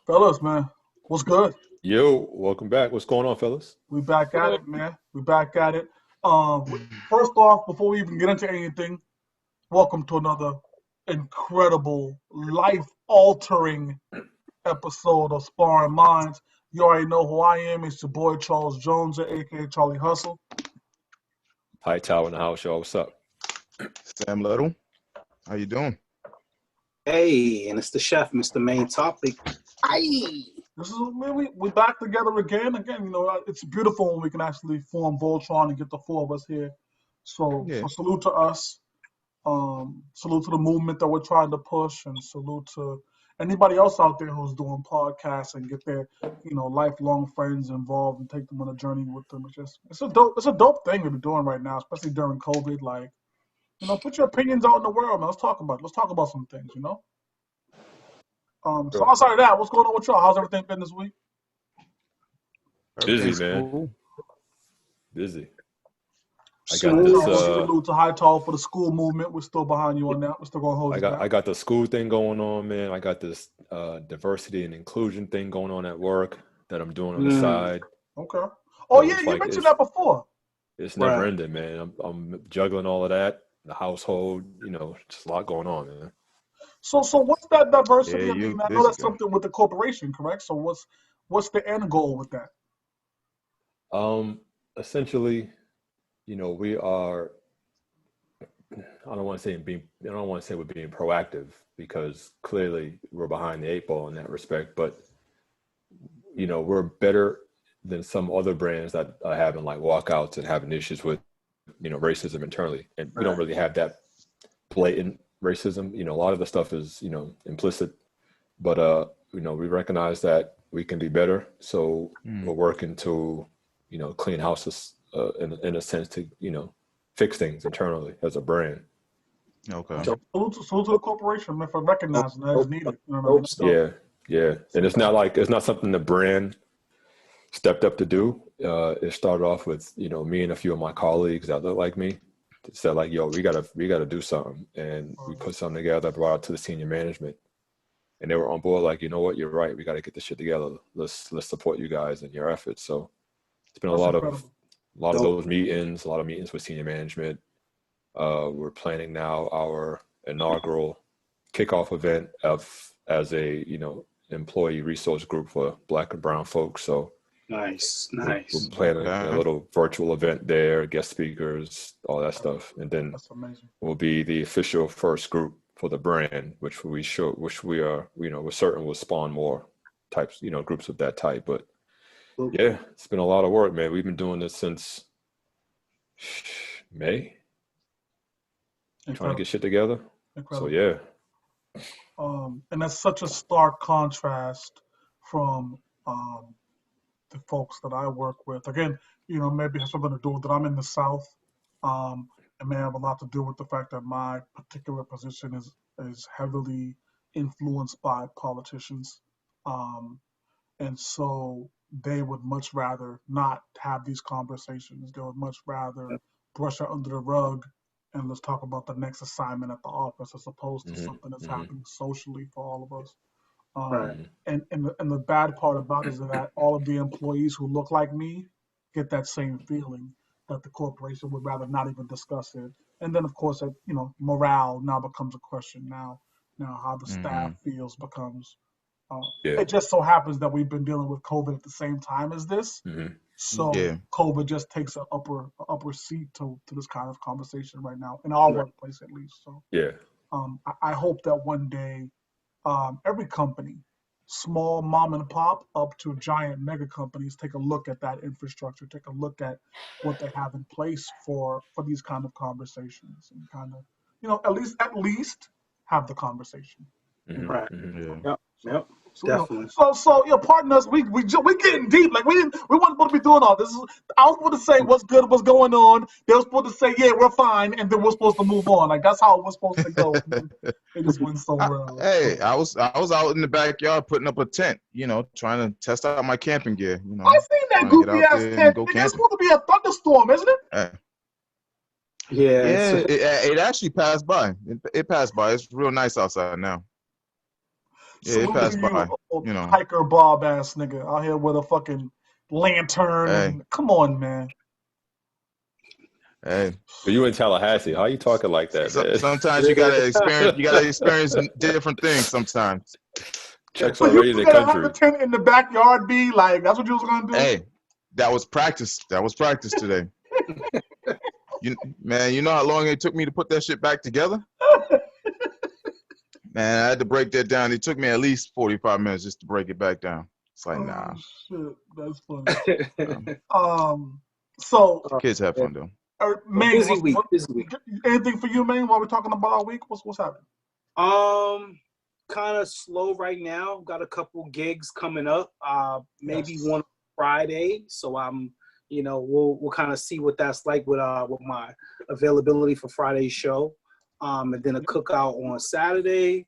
Fellas, man, what's good? Yo, welcome back. What's going on, fellas? We back at it, man. We back at it. First off, before we even get into anything, welcome to another incredible, life-altering episode of Sparring Minds. You already know who I am. It's your boy Charles Jones, aka Charlie Hustle. Hi, Tower in the house, y'all. What's up? Sam Little, how you doing? Hey, and it's the chef, Mr. Main Topic. Aye. This is we back together again. Again, it's beautiful when we can actually form Voltron and get the four of us here. So salute to us. Salute to the movement that we're trying to push, and salute to anybody else out there who's doing podcasts and get their, lifelong friends involved and take them on a journey with them. It's a dope thing to be doing right now, especially during COVID. Like, put your opinions out in the world, man. Let's talk about some things. So outside of that, what's going on with y'all? How's everything been this week? Busy, man. Cool. Busy. I got this. Salute to High Tall for the school movement. We're still behind you on that. We're still going to hold you back. I got the school thing going on, man. I got this diversity and inclusion thing going on at work that I'm doing on the side. Okay. Oh, yeah, you mentioned that before. It's never ending, man. I'm juggling all of that, the household, just a lot going on, man. So what's that diversity? Yeah, I know that's something with the corporation, correct? So what's the end goal with that? Essentially, we are. I don't want to say we're being proactive, because clearly we're behind the eight ball in that respect. But we're better than some other brands that are having like walkouts and having issues with racism internally, and we don't really have that blatant racism. A lot of the stuff is implicit, but we recognize that we can be better, so we're working to clean houses in a sense to fix things internally as a brand. Okay. Salute to the corporation, man, for recognizing that it's needed. Yeah, and it's not something the brand stepped up to do. It started off with me and a few of my colleagues that look like me said like, yo, we gotta do something, and we put something together, brought it to the senior management, and they were on board like, you know what, you're right, we got to get this shit together. Let's support you guys in your efforts. So it's been a lot of those meetings, a lot of meetings with senior management. We're planning now our inaugural kickoff event as a employee resource group for Black and Brown folks. So Nice. We're planning a little virtual event there, guest speakers, all that stuff, and then we'll be the official first group for the brand, which we are, we're certain will spawn more types, groups of that type. But yeah, it's been a lot of work, man. We've been doing this since May, trying to get shit together. So yeah. And that's such a stark contrast from the folks that I work with. Again, maybe it has something to do with that I'm in the South, and may have a lot to do with the fact that my particular position is heavily influenced by politicians, and so they would much rather not have these conversations. They would much rather brush it under the rug and let's talk about the next assignment at the office, as opposed to something that's happening socially for all of us. And the bad part about it is that all of the employees who look like me get that same feeling that the corporation would rather not even discuss it. And then, of course, morale now becomes a question. Now how the staff feels becomes. It just so happens that we've been dealing with COVID at the same time as this. So COVID just takes an upper seat to this kind of conversation right now, in our workplace at least. So I hope that one day every company, small mom and pop up to giant mega companies, take a look at that infrastructure, take a look at what they have in place for these kind of conversations, and kind of, at least have the conversation. Yep. So, definitely. So your partners, we getting deep. Like we weren't supposed to be doing all this. I was supposed to say what's good, what's going on. They were supposed to say, yeah, we're fine, and then we're supposed to move on. Like that's how it was supposed to go. It just went so well. I was out in the backyard putting up a tent, trying to test out my camping gear. I seen that goofy ass tent. It's supposed to be a thunderstorm, isn't it? It actually passed by. It passed by. It's real nice outside now. Yeah, it Salute to passed you, by. old You know. hiker Bob ass nigga out here with a fucking lantern Hey, and come on, man. hey. But you in Tallahassee? How you talking like that, So, man? sometimes you gotta experience. You gotta experience different things. Sometimes. Checks So you already in was the gonna have a country. tent in the backyard, B? Like that's what you was gonna do? Hey, that was practice. That was practice today. Man, you know how long it took me to put that shit back together? Man, I had to break that down. It took me at least 45 minutes just to break it back down. It's like, nah. Oh shit, that's funny. Um, So kids have fun though. Maine, Busy week. anything for you, Maine? While we're talking about our week, what's happening? Kind of slow right now. Got a couple gigs coming up. Maybe Yes. one Friday. So I'm, we'll kind of see what that's like with my availability for Friday's show. And then a cookout on Saturday.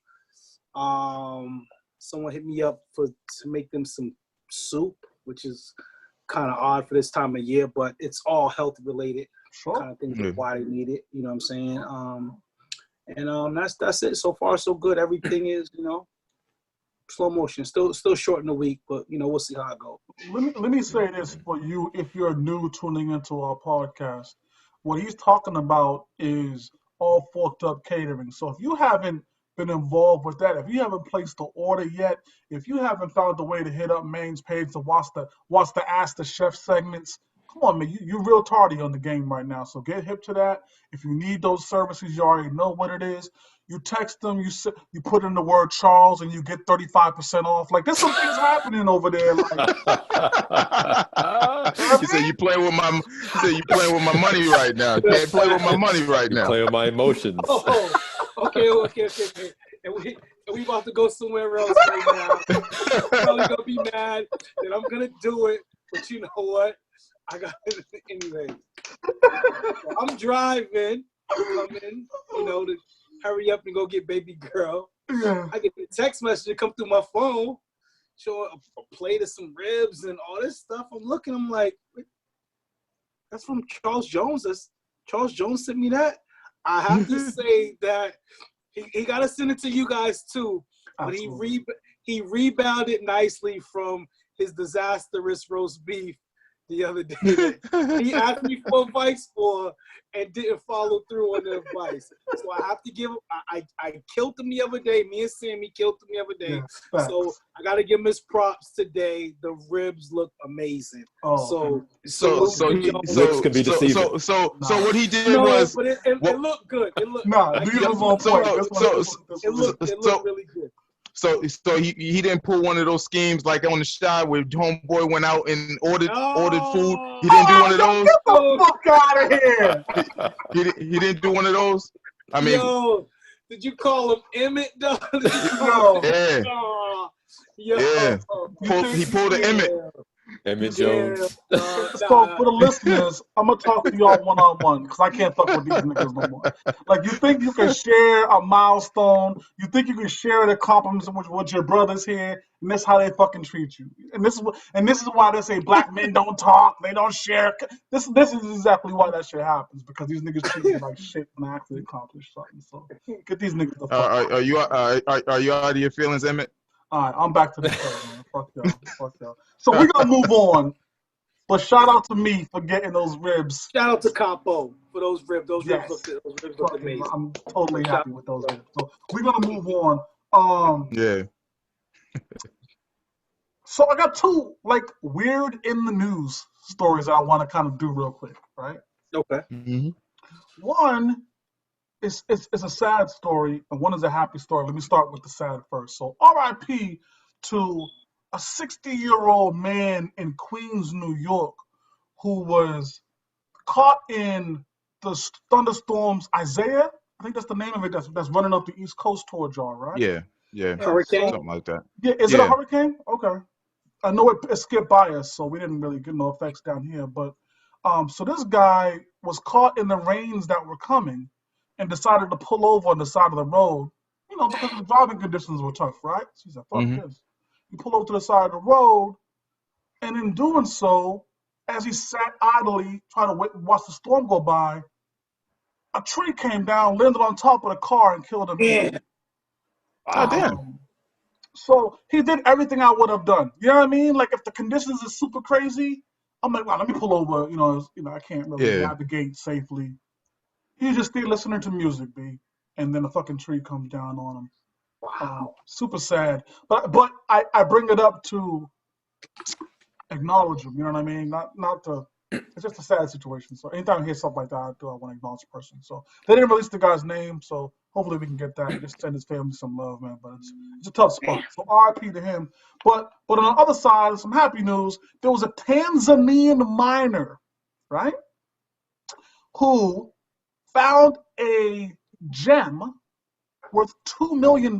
Someone hit me up to make them some soup, which is kind of odd for this time of year, but it's all health related Sure. kind of things of why they need it. You know what I'm saying? And that's it. So far, so good. Everything is, slow motion. Still short in the week, but we'll see how it goes. Let me say this for you, if you're new tuning into our podcast. What he's talking about is all forked up catering. So if you haven't been involved with that, if you haven't placed the order yet, if you haven't found a way to hit up Maine's page to watch the Ask the Chef segments, come on, man, you're real tardy on the game right now. So get hip to that. If you need those services, you already know what it is. You text them, you put in the word Charles, and you get 35% off. Like there's some things happening over there. Like He said you playing with my. He said you playing with my money right now. You can't play with my money right You now. play with my emotions. Oh, okay. And we about to go somewhere else right now. I'm probably gonna be mad that I'm gonna do it, but you know what? I got it anyway. I'm driving. I'm coming, to hurry up and go get baby girl. yeah. I get the text message come through my phone, showing a plate of some ribs and all this stuff. I'm looking. I'm like, that's from Charles Jones. Charles Jones sent me that. I have to say that he got to send it to you guys too. But he rebounded nicely from his disastrous roast beef the other day that he asked me for advice for and didn't follow through on the advice. So I have to give him, I killed him the other day. Me and Sammy killed him the other day. Yeah, so I got to give him his props today. The ribs look amazing. Oh, So Looks can be deceiving. So what he did no, was. but it looked good. It looked. nah, these was on point. It looked really good. So he didn't pull one of those schemes like on the shot where homeboy went out and ordered food. He didn't do one of those. Get the fuck out of here! He didn't do one of those. I mean, yo, did you call him Emmett? No. yeah, yeah. He pulled an Emmett. Emmett Jones. So for the listeners, I'm gonna talk to y'all one-on-one because I can't fuck with these niggas no more. Like you think you can share a milestone, you think you can share the compliments with your brothers here, and that's how they fucking treat you. And this is why they say black men don't talk, they don't share. This is exactly why that shit happens because these niggas treat you like shit when I actually accomplish something. So get these niggas the fuck out. Are you out of your feelings, Emmett? All right, I'm back to the show, man. Fuck y'all. So we're gonna move on. But shout out to me for getting those ribs. Shout out to Capo for those ribs. Those Yes. ribs look amazing. I'm totally happy with those ribs. So we're gonna move on. Yeah. So I got two like weird in the news stories that I want to kind of do real quick, right? Okay. Mm-hmm. One is a sad story, and one is a happy story. Let me start with the sad first. So R.I.P. to a 60-year-old man in Queens, New York, who was caught in the thunderstorms Isaiah. I think that's the name of it. That's running up the East Coast towards y'all, right? Yeah. Hurricane? Something like that. Yeah, is it a hurricane? Okay. I know it skipped by us, so we didn't really get no effects down here. But so this guy was caught in the rains that were coming and decided to pull over on the side of the road, because the driving conditions were tough, right? So he said, fuck this. He pulled over to the side of the road, and in doing so, as he sat idly trying to watch the storm go by, a tree came down, landed on top of the car, and killed him. Yeah. Oh, damn. So he did everything I would have done. You know what I mean? Like if the conditions is super crazy, I'm like, wow, let me pull over. I can't really Yeah. navigate safely. He just stayed listening to music, B, and then a fucking tree comes down on him. Wow. Super sad. But I bring it up to acknowledge him. You know what I mean? Not to. It's just a sad situation. So anytime I hear stuff like that, I want to acknowledge the person. So they didn't release the guy's name, so hopefully we can get that and just send his family some love, man. But it's a tough spot. So R.I.P. to him. But on the other side, some happy news. There was a Tanzanian miner, right, who found a gem worth $2 million.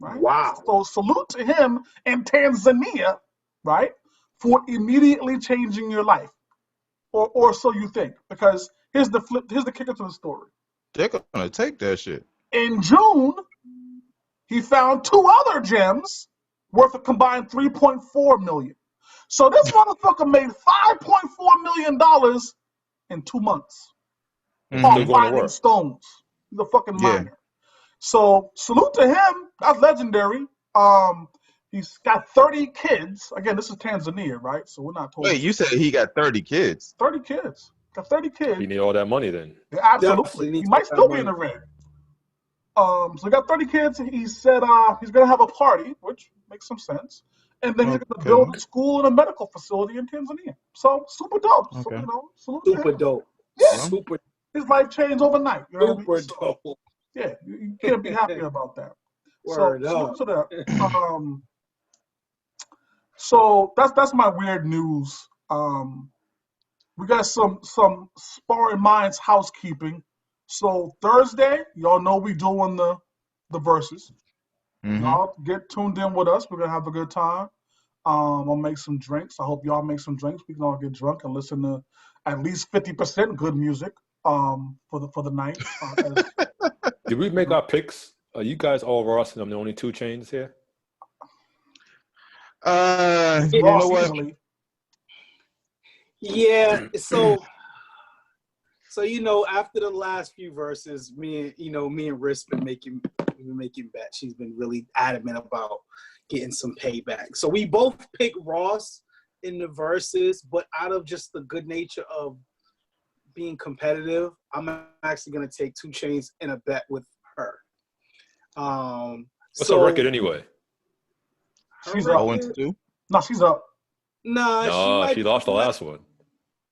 Right? Wow. So salute to him in Tanzania, right, for immediately changing your life, or so you think. Because here's the kicker to the story. They're gonna take that shit. In June, he found two other gems worth a combined 3.4 million. So this motherfucker made $5.4 million in 2 months And off still going to mining work. stones. He's a fucking Yeah. miner. So salute to him. That's legendary. He's got 30 kids. Again, this is Tanzania, right? So we're not told. Wait, you said he got 30 kids. 30 kids. Got 30 kids. He need all that money then. Yeah, absolutely. Definitely He needs might that still be in money. the red. So he got 30 kids. He said he's gonna have a party, which makes some sense. And then he's gonna Okay. build a school and a medical facility in Tanzania. So super dope. So, Okay. salute to Super him. dope. Yeah. Super, His life changed overnight. You know what I mean? super So, dope. yeah, you can't be happier about that. Word So up. salute to that. So that's my weird news. We got some Sparring Minds housekeeping. So Thursday, y'all know we doing the verses. Mm-hmm. Y'all get tuned in with us. We're gonna have a good time. I'll make some drinks. I hope y'all make some drinks. We can all get drunk and listen to at least 50% good music for the night. Did we make our picks? Are you guys all Ross and I'm the only 2 Chainz here? You know Ross what? easily. Yeah. So after the last few verses, me and Riss been making bets. She's been really adamant about getting some payback. So we both picked Ross in the verses, but out of just the good nature of being competitive, I'm actually gonna take 2 Chainz in a bet with her. What's her record anyway? She's up. 0-2. No, she's up. Nah, No, she lost the last one.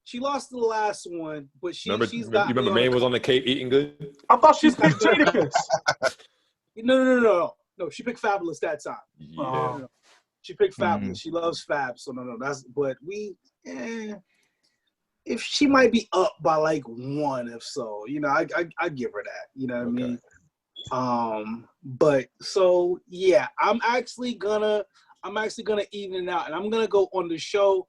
She lost the last one, but she's got. You remember Maine was on the Cape eating good? I thought she picked Jadakiss. No. She picked Fabulous that time. Yeah. No. She picked Fabulous. She loves Fab, so no. But if she might be up by like 1, if so, I give her that. You know what I mean? But so yeah, I'm actually gonna even it out, and I'm gonna go on the show.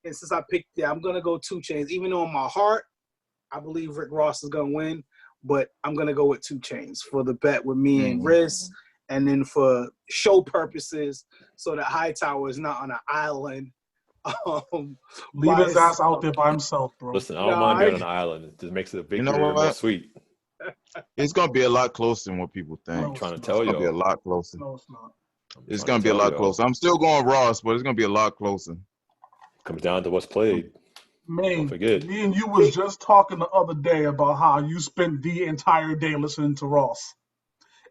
And since I picked it, I'm gonna go 2 Chainz. Even though in my heart, I believe Rick Ross is gonna win, but I'm gonna go with 2 Chainz for the bet with me and Riz, and then for show purposes, so that Hightower is not on an island. Leave his ass out there by himself, bro. Listen, I don't mind being on an island. It just makes the victory more sweet. It's gonna be a lot closer than what people think. I'm trying to tell you. It's gonna be a lot closer. No, it's not. It's gonna be a lot closer. I'm still going Ross, but it's gonna be a lot closer. Comes down to what's played. Man, Don't forget. me and you was just talking the other day about how you spent the entire day listening to Ross.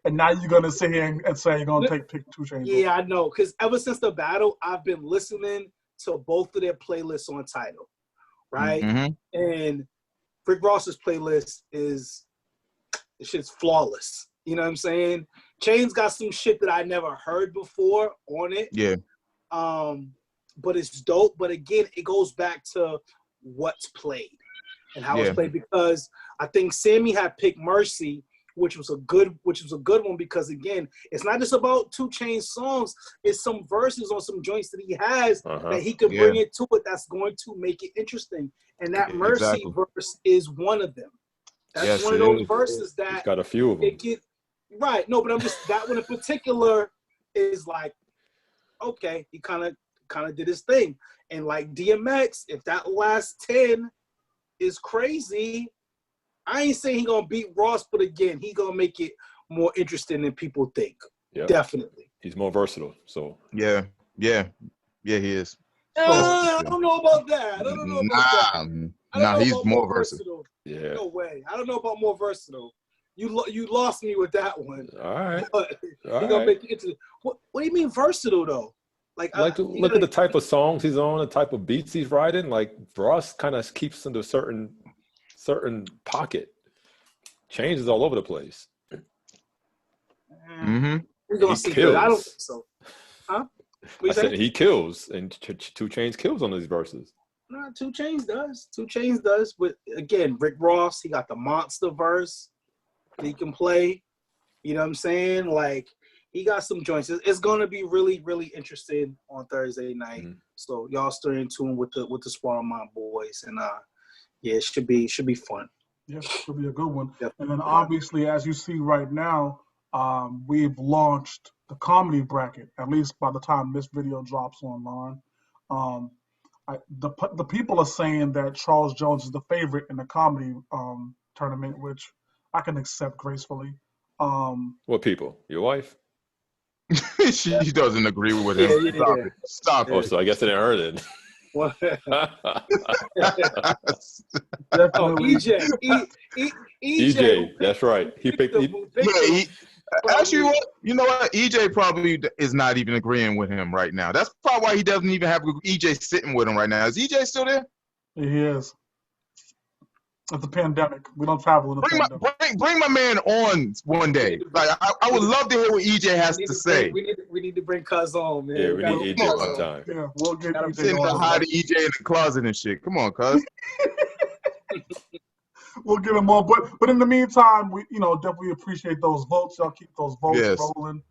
And now you're going to sit here and say you're going to pick 2 Chainz. Yeah, I know. Because ever since the battle, I've been listening to both of their playlists on Tidal, right? Mm-hmm. And Rick Ross's playlist it's flawless. You know what I'm saying? Chainz got some shit that I never heard before on it. Yeah. But it's dope. But again, it goes back to what's played and how it's played, because I think Sammy had picked Mercy, which was a good one, because again, it's not just about 2 Chainz songs. It's some verses on some joints that he has that he could bring it to it that's going to make it interesting. And that Mercy verse is one of them. That's one of those verses that he's got a few of them. Right. No, but I'm just, that one in particular is like, okay, he kind of did his thing. And like DMX, if that last 10 is crazy, I ain't saying he gonna beat Ross, but again, he gonna make it more interesting than people think. Yep. Definitely. He's more versatile. So Yeah, he is. I don't know about that. I don't know about that. I don't know He's about more more versatile. yeah. No way. I don't know about more versatile. You lost me with that one. All right. He gonna make it into what do you mean versatile though? Like look at the type of songs he's on, the type of beats he's writing. Like for us, kind of keeps into a certain pocket. Changes all over the place. Mm-hmm. We're gonna see good. I don't think so. Huh? I said he kills, and 2 Chainz kills on these verses. No, 2 Chainz does. 2 Chainz does. But again, Rick Ross, he got the monster verse that he can play. You know what I'm saying? Like he got some joints. It's gonna be really, really interesting on Thursday night. Mm-hmm. So y'all stay in tune with the Sparring boys, and yeah, it should be fun. Yeah, should be a good one. Yep. And then obviously, as you see right now, we've launched the comedy bracket. At least by the time this video drops online, the people are saying that Charles Jones is the favorite in the comedy tournament, which I can accept gracefully. What people? Your wife? She doesn't agree with him. Yeah. Stop Oh, it. so I guess I didn't heard it. Oh, EJ, that's right. He picked. Actually, you know what? EJ probably is not even agreeing with him right now. That's probably why he doesn't even have EJ sitting with him right now. Is EJ still there? He is. It's a pandemic. We don't travel in a pandemic. Bring my man on one day. Like I would love to hear what EJ has to say. We need to bring Cuz on, man. Yeah, we need EJ one time. Yeah, we'll get I'm EJ sitting on. hide EJ in the closet and shit. Come on, Cuz. We'll get him on. But in the meantime, we definitely appreciate those votes. Y'all keep those votes rolling.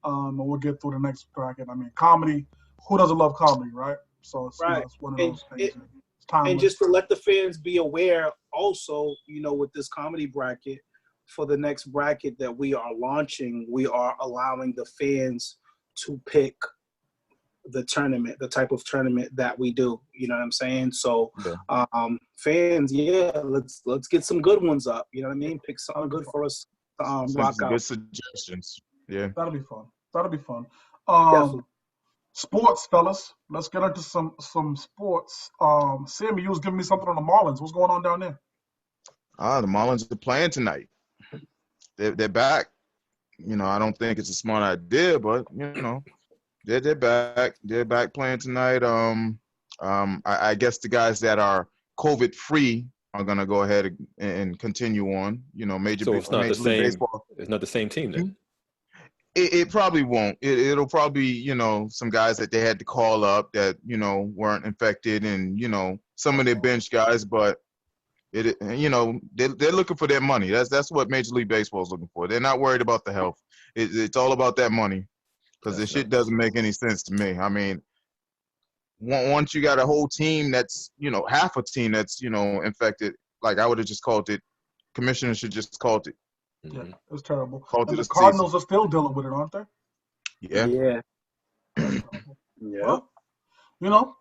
And we'll get through the next bracket. I mean, comedy. Who doesn't love comedy, right? So it's, it's one of those things. And just to let the fans be aware also, with this comedy bracket, for the next bracket that we are launching, we are allowing the fans to pick the tournament, the type of tournament that we do. You know what I'm saying? So fans, let's get some good ones up. You know what I mean? Pick something good for us to rock out. Good suggestions. Yeah. That'll be fun. Definitely. Sports, fellas. Let's get into some sports. Sammy, you was giving me something on the Marlins. What's going on down there? The Marlins are playing tonight. They're back. I don't think it's a smart idea, but they're back. They're back playing tonight. I guess the guys that are COVID free are gonna go ahead and continue on. So it's not the same. Baseball. It's not the same team then. It probably won't. It'll probably some guys that they had to call up that weren't infected, and some of their bench guys, but they're looking for their money. That's what Major League Baseball is looking for. They're not worried about the health. It's all about that money, because this shit doesn't make any sense to me. I mean, once you got a whole team that's half a team that's infected, like I would have just called it. Commissioner should just called it. Yeah, it's terrible. And the Cardinals are still dealing with it, aren't they? Yeah.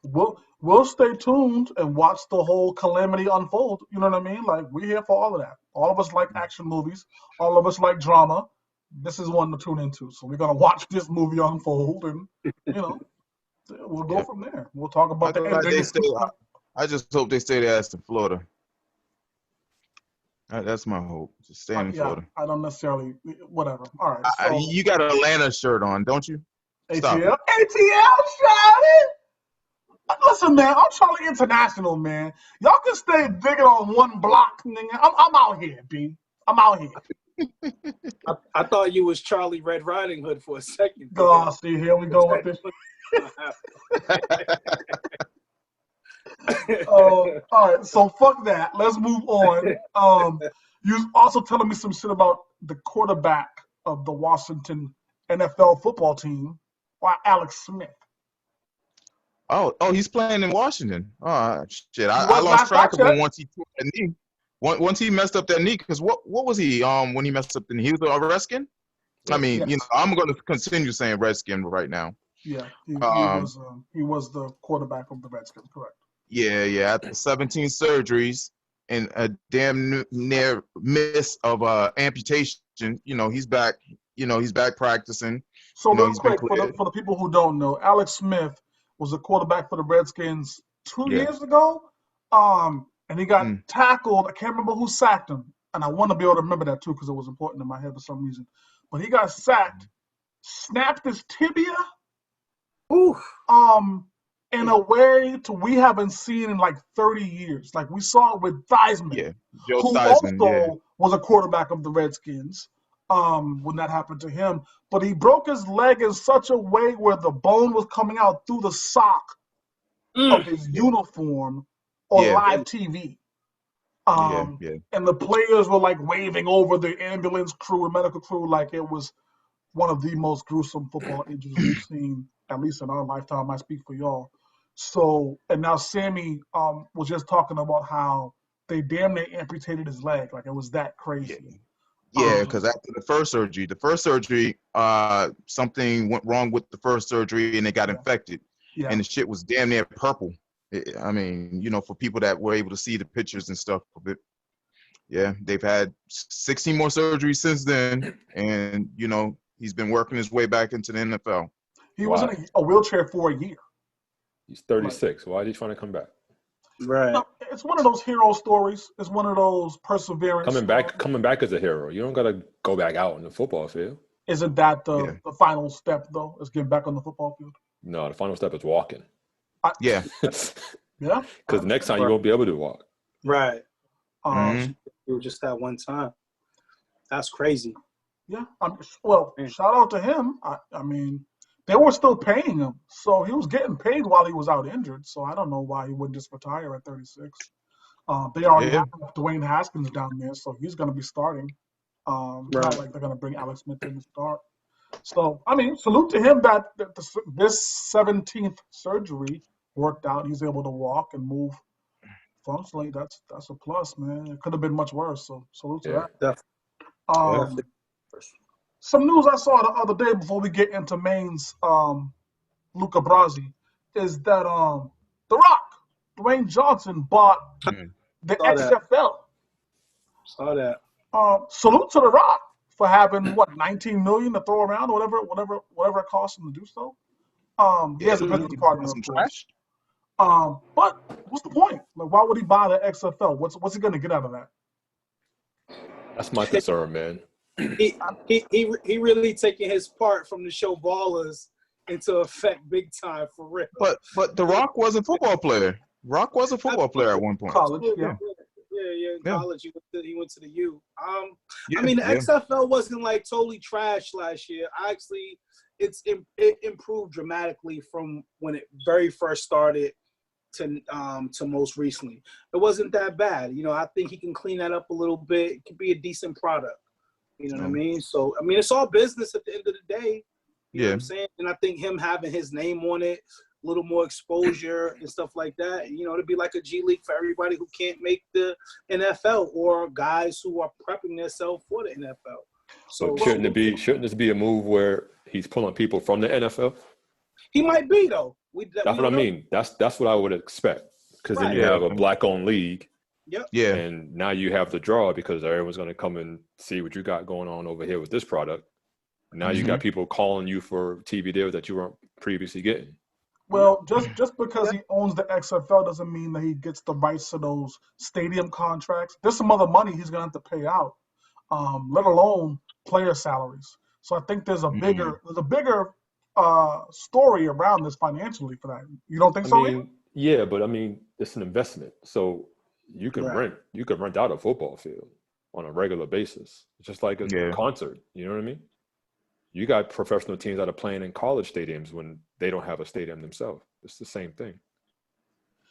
Well, we'll stay tuned and watch the whole calamity unfold. You know what I mean? Like, we're here for all of that. All of us like action movies. All of us like drama. This is one to tune into. So we're gonna watch this movie unfold, and we'll go from there. We'll talk about I just hope they stay their ass in Florida. That's my hope. Just stay in Florida. I don't necessarily. Whatever. All right. So, you got an Atlanta shirt on, don't you? ATL, Charlie. Listen, man. I'm Charlie International, man. Y'all can stay digging on one block, nigga. I'm out here, B. I'm out here. I thought you was Charlie Red Riding Hood for a second. God, see, here we go with this. All right, so fuck that. Let's move on. You was also telling me some shit about the quarterback of the Washington NFL football team, Alex Smith. Oh, he's playing in Washington. Oh shit! I lost track of him once he took that knee. Once he messed up that knee, because what was he when he messed up the knee? He was a Redskin. I mean, I'm going to continue saying Redskin right now. Yeah, he was the quarterback of the Redskins, correct? Yeah. After 17 surgeries and a damn near miss of amputation, he's back. He's back practicing. So real He's been quick, cleared. for the people who don't know, Alex Smith was a quarterback for the Redskins 2 years Yeah. ago. And he got Mm. tackled. I can't remember who sacked him, and I want to be able to remember that too because it was important in my head for some reason. But he got sacked, snapped his tibia, Ooh. um, in a way to we haven't seen in like 30 years. Like we saw it with Theismann, Yeah. Joe who Theismann. Yeah. also was a quarterback of the Redskins. When that happened to him, but he broke his leg in such a way where the bone was coming out through the sock of his Yeah. uniform on Yeah. live TV. Yeah. Yeah. And the players were like waving over the ambulance crew and medical crew like it was one of the most gruesome football injuries we've seen, at least in our lifetime. I speak for y'all. So, and now Sammy was just talking about how they damn near amputated his leg. Like it was that Yeah. crazy. Yeah, because after the first surgery, something went wrong with the first surgery and it got Yeah. infected, Yeah. and the shit was damn near purple. I mean, for people that were able to see the pictures and stuff of it, yeah, they've had 16 more surgeries since then, and he's been working his way back into the NFL. He was in Why? a wheelchair for a year. He's Like, 36. Why is he trying to come back? Right. no, it's one of those hero stories. It's one of those perseverance stories. Coming back as a hero. You don't gotta go back out on the football field. Isn't that Yeah, the final step though? Is getting back on the football field? No, the final step is walking. I, yeah. Because yeah. the next time you won't be able to walk. Right. Mhm. It was just that one time. That's crazy. Yeah. Well, Man. shout out to him. I mean, they were still paying him, so he was getting paid while he was out injured. So I don't know why he wouldn't just retire at 36. They already Yeah. have Dwayne Haskins down there, so he's going to be starting. Not Right. like they're going to bring Alex Smith in to start. So I mean, salute to him that this 17th surgery worked out. He's able to walk and move functionally. That's a plus, man. It could have been much worse. So salute to Yeah. that. Definitely. Um, some news I saw the other day before we get into Maine's Luca Brasi is that The Rock, Dwayne Johnson bought Mm. the Saw that. XFL. Saw that. Salute to The Rock for having what 19 million to throw around, or whatever it costs him to do so. He Yeah, has a he business can partner, buy of some course. trash. But what's the point? Like, why would he buy the XFL? What's he gonna get out of that? That's my concern, man. He really taking his part from the show Ballers into effect big time for real. But The Rock was a football player. Rock was a football player at one point. College, Absolutely. yeah. Yeah. In Yeah. college, he went to the U. Yeah, I mean, the yeah. XFL wasn't like totally trash last year. Actually, it improved dramatically from when it very first started to most recently. It wasn't that bad. I think he can clean that up a little bit. It could be a decent product. You know what I mean? So, I mean, it's all business at the end of the day. You know what I'm saying? And I think him having his name on it, a little more exposure and stuff like that, it'd be like a G League for everybody who can't make the NFL or guys who are prepping themselves for the NFL. So But shouldn't this be a move where he's pulling people from the NFL? he might be though. That's what I mean. That's what I would expect. Because then you Right. have a black-owned league, Yep. Yeah. and now you have the draw because everyone's going to come and see what you got going on over here with this product. Now you got people calling you for TV deals that you weren't previously getting. Well, just because he owns the XFL doesn't mean that he gets the rights to those stadium contracts. There's some other money he's gonna have to pay out, let alone player salaries. So I think there's a bigger story around this financially for that. You don't think I so, Lee? mean, yeah, but I mean, it's an investment. So you can Right. rent out a football field on a regular basis. It's just like a concert. You know what I mean? You got professional teams that are playing in college stadiums when they don't have a stadium themselves. It's the same thing.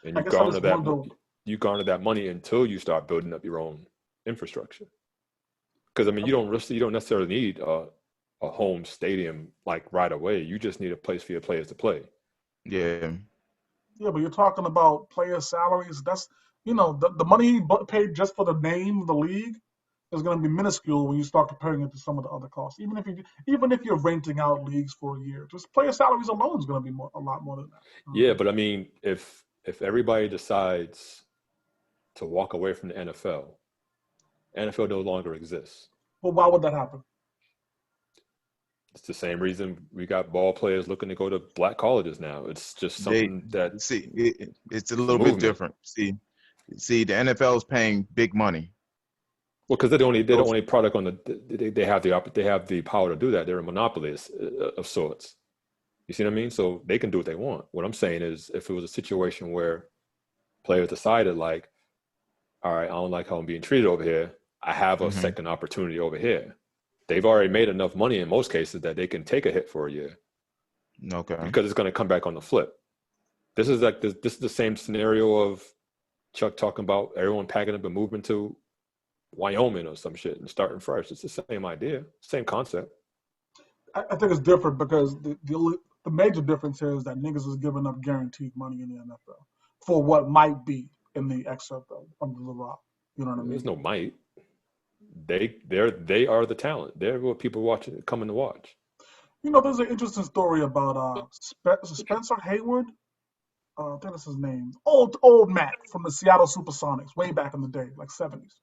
And I guess I just wonder. you garner that money until you start building up your own infrastructure. Because I mean, you don't necessarily need a home stadium like right away. You just need a place for your players to play. Yeah. Yeah, but you're talking about player salaries. That's the money he paid just for the name of the league is going to be minuscule when you start comparing it to some of the other costs. Even if you're renting out leagues for a year, just player salaries alone is going to be a lot more than that. Yeah, but I mean, if everybody decides to walk away from the NFL no longer exists. Well, why would that happen? It's the same reason we got ball players looking to go to black colleges now. It's just something that it's a little bit movement. different. See, the NFL is paying big money. Well, because they're the only product on the they have the power to do that. They're a monopoly of sorts. You see what I mean? So they can do what they want. What I'm saying is, if it was a situation where players decided, like, all right, I don't like how I'm being treated over here, I have a second opportunity over here. They've already made enough money in most cases that they can take a hit for a year. Okay. Because it's going to come back on the flip. This is the same scenario of Chuck talking about everyone packing up and moving to Wyoming or some shit and starting fresh. It's the same idea, same concept. I think it's different because the major difference here is that niggas is giving up guaranteed money in the NFL for what might be in the XFL under the rock. You know what I mean? There's no might. They are the talent. They're what people coming to watch. You know, there's an interesting story about Spencer Hayward. I think that's his name. Old Mac from the Seattle Supersonics, way back in the day, like 70s.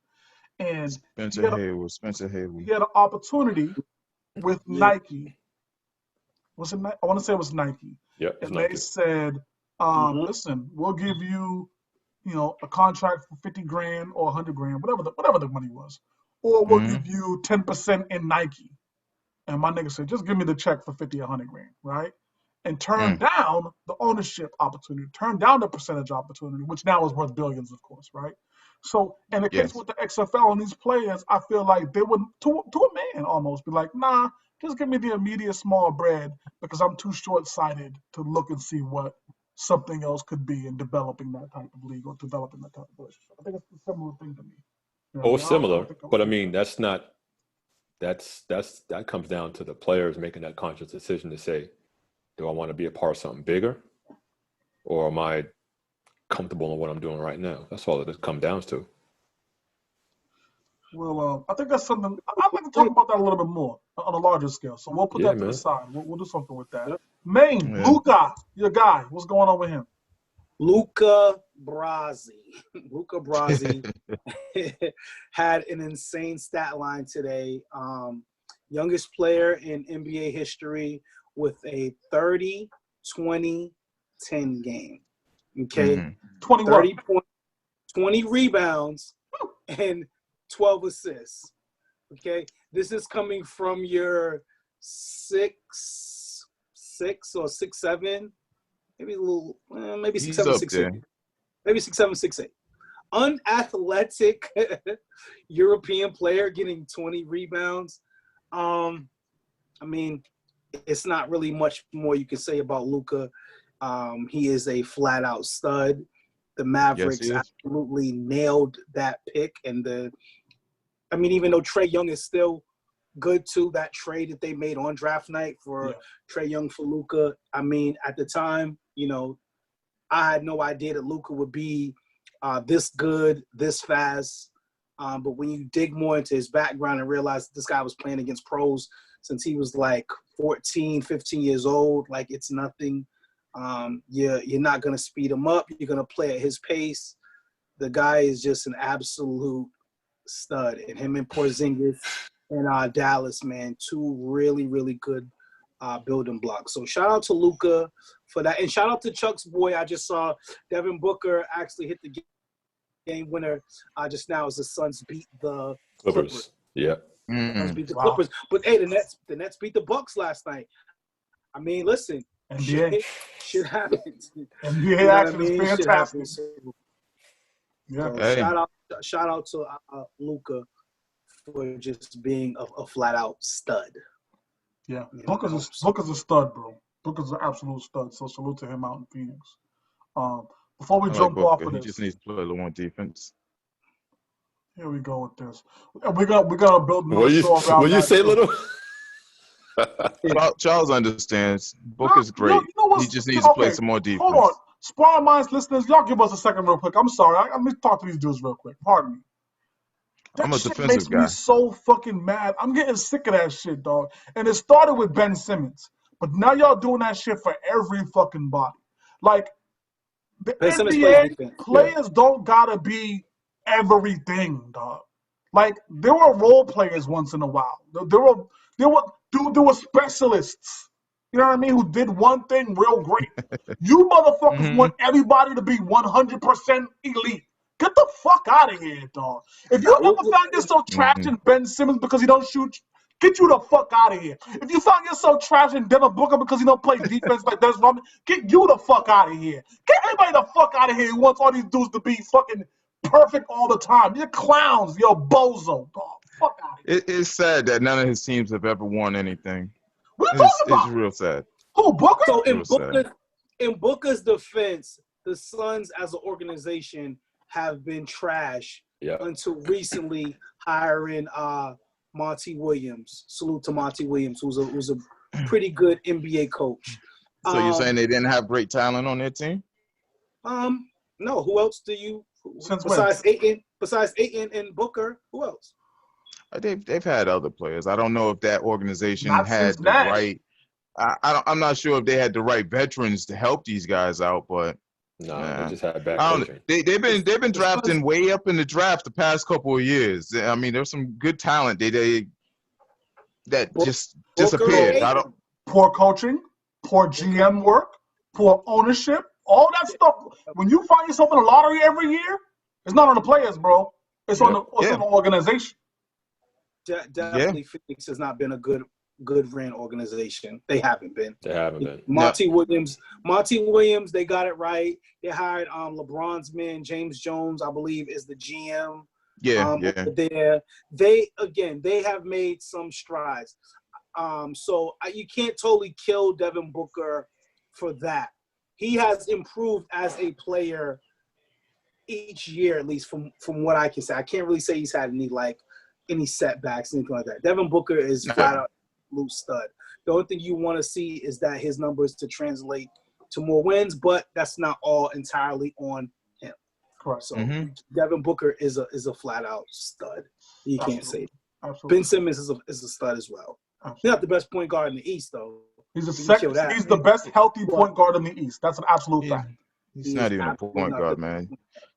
And Spencer Hayward. He had an opportunity with Nike. Was it? I want to say it was Nike. Yeah, and Nike. They said, "Listen, we'll give you, a contract for 50 grand or 100 grand, whatever the money was, or we'll give you 10% in Nike." And my nigga said, "Just give me the check for 50 or 100 grand, right?" And turned down the ownership opportunity, turned down the percentage opportunity, which now is worth billions, of course, right? So in the case with the XFL and these players, I feel like they would, to a man almost, be like, nah, just give me the immediate small bread because I'm too short-sighted to look and see what something else could be in developing that type of league or developing that type of relationship. I think it's a similar thing to me. Similar, but I mean, that's not. That comes down to the players making that conscious decision to say, do I want to be a part of something bigger, or am I comfortable in what I'm doing right now? That's all it comes down to. Well, I think that's something I'd like to talk about that a little bit more on a larger scale. So we'll put that to the side. We'll do something with that. Maine, Luca, your guy. What's going on with him? Luca Brasi. Luca Brasi had an insane stat line today. Youngest player in NBA history with a 30, 20, 10 game. Okay? 30 points, 20 rebounds, and 12 assists. Okay? This is coming from your 6'6" or 6'7", maybe a little, maybe 6'7", 6'8", maybe 6'7", 6'8". Unathletic European player getting 20 rebounds. I mean, it's not really much more you can say about Luka. He is a flat-out stud. The Mavericks absolutely nailed that pick, and even though Trae Young is still good too, that trade that they made on draft night for Trae Young for Luka. I mean, at the time, I had no idea that Luka would be this good, this fast. But when you dig more into his background and realize this guy was playing against pros since he was like 14, 15 years old, like it's nothing. You're not going to speed him up. You're going to play at his pace. The guy is just an absolute stud. And him and Porzingis and Dallas, man, two really, really good building blocks. So shout out to Luka for that. And shout out to Chuck's boy. I just saw Devin Booker actually hit the game winner just now as the Suns beat the Clippers. Yeah. Suns beat the Clippers. But, hey, the Nets beat the Bucks last night. I mean, listen. NBA. Shit happens. NBA action is fantastic. So shout out to Luka for just being a flat-out stud. Yeah, Booker's a stud, bro. Booker's an absolute stud. So salute to him out in Phoenix. Before we jump off of this, he just needs to play a little more defense. Here we go with this. We're gonna build another show around. Will you say little? Charles understands. Booker's great. He just needs to play some more defense. Hold on, Sparring Minds listeners, y'all give us a second real quick. I'm sorry. Let me talk to these dudes real quick. Pardon me. That I'm a shit defensive makes guy. me so fucking mad. I'm getting sick of that shit, dog. And it started with Ben Simmons, but now y'all doing that shit for every fucking body. Like the Ben NBA players don't gotta be everything, dog. Like there were role players once in a while. There Dude, there were specialists. You know what I mean? Who did one thing real great. You motherfuckers Mhm. want everybody to be 100% elite. Get the fuck out of here, dog. If you ever found yourself trashing Ben Simmons because he don't shoot, get you the fuck out of here. If you found yourself trashing Devin Booker because he don't play defense like Dennis Rodman, get you the fuck out of here. Get everybody the fuck out of here who wants all these dudes to be fucking perfect all the time. You're clowns. You're bozo, dog. Fuck out of here. It's sad that none of his teams have ever won anything. What are you talking It's about? real sad. Who, Booker? So Real sad. in Booker's defense, the Suns as an organization have been trash Yeah. until recently hiring Monty Williams. Salute to Monty Williams, who's a pretty good NBA coach. So you're saying they didn't have great talent on their team? No. Who else do you Since besides Ayton and Booker? Who else? They've had other players. I don't know if that organization Not had the Cincinnati. right. I'm not sure if they had the right veterans to help these guys out, but No, Nah. they just had bad I don't, coaching. they've been drafting way up in the draft the past couple of years. I mean, there's some good talent that just disappeared. Booker, I don't. poor coaching, poor GM work, poor ownership, all that stuff. When you find yourself in a lottery every year, it's not on the players, bro. It's on the organization. Definitely, Phoenix has not been a good ran organization. They haven't been. They haven't been. Monty Williams, they got it right. They hired LeBron's man, James Jones, I believe, is the GM. Over there. They have made some strides. So you can't totally kill Devin Booker for that. He has improved as a player each year, at least from what I can say. I can't really say he's had any setbacks, anything like that. Devin Booker is flat out loose stud. The only thing you want to see is that his numbers to translate to more wins, but that's not all entirely on him. Correct. So Devin Booker is a flat out stud. You can't say that. Absolutely. Ben Simmons is a stud as well. Absolutely. He's not the best point guard in the East, though. He's the best healthy point guard in the East. That's an absolute fact. He's not even a point guard, man.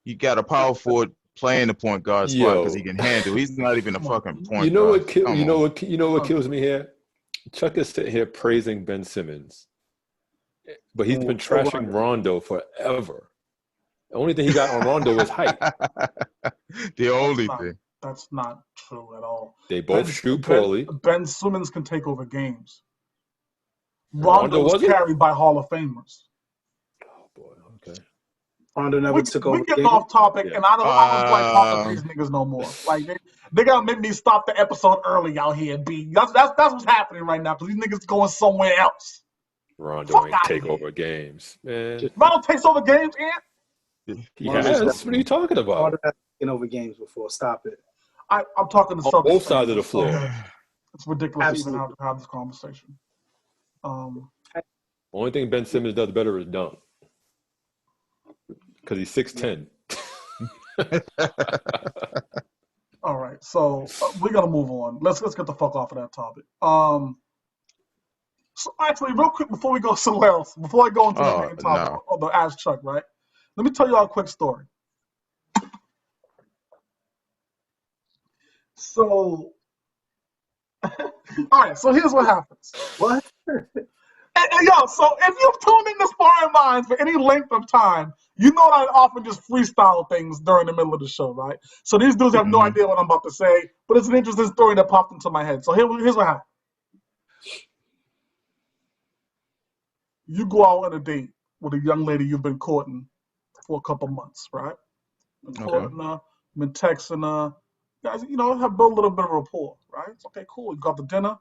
You got a power forward playing the point guard spot because he can handle. He's not even a fucking point guard. You know what kills me here? Chuck is sitting here praising Ben Simmons, but he's been trashing Rondo forever. The only thing he got on Rondo is height. The only thing. That's not true at all. They both shoot poorly. Ben Simmons can take over games. Rondo was carried by Hall of Famers. Oh boy, okay. Rondo never took over. We're getting off topic, and I don't like talking to these niggas no more. Like they gotta make me stop the episode early out here. B. That's what's happening right now because these niggas going somewhere else. Rondo ain't take over games, man. Rondo takes over games, Ant? He has. What are you talking about? Rondo has taken over games before. Stop it. I'm talking to on both sides of the floor. It's ridiculous to even have this conversation. Only thing Ben Simmons does better is dunk. Because he's 6'10". All right, so we're gonna move on. Let's get the fuck off of that topic. So actually, real quick before we go somewhere else, before I go into the main topic of the Ask Chuck, right? Let me tell you all a quick story. So, all right. So here's what happens. What? And yo, so if you've tuned into Sparring Minds for any length of time, you know that I often just freestyle things during the middle of the show, right? So these dudes have no idea what I'm about to say, but it's an interesting story that popped into my head. So here's what happened. You go out on a date with a young lady you've been courting for a couple months, right? Been courting her, been texting her. Guys, have built a little bit of rapport, right? It's okay, cool. You got the dinner.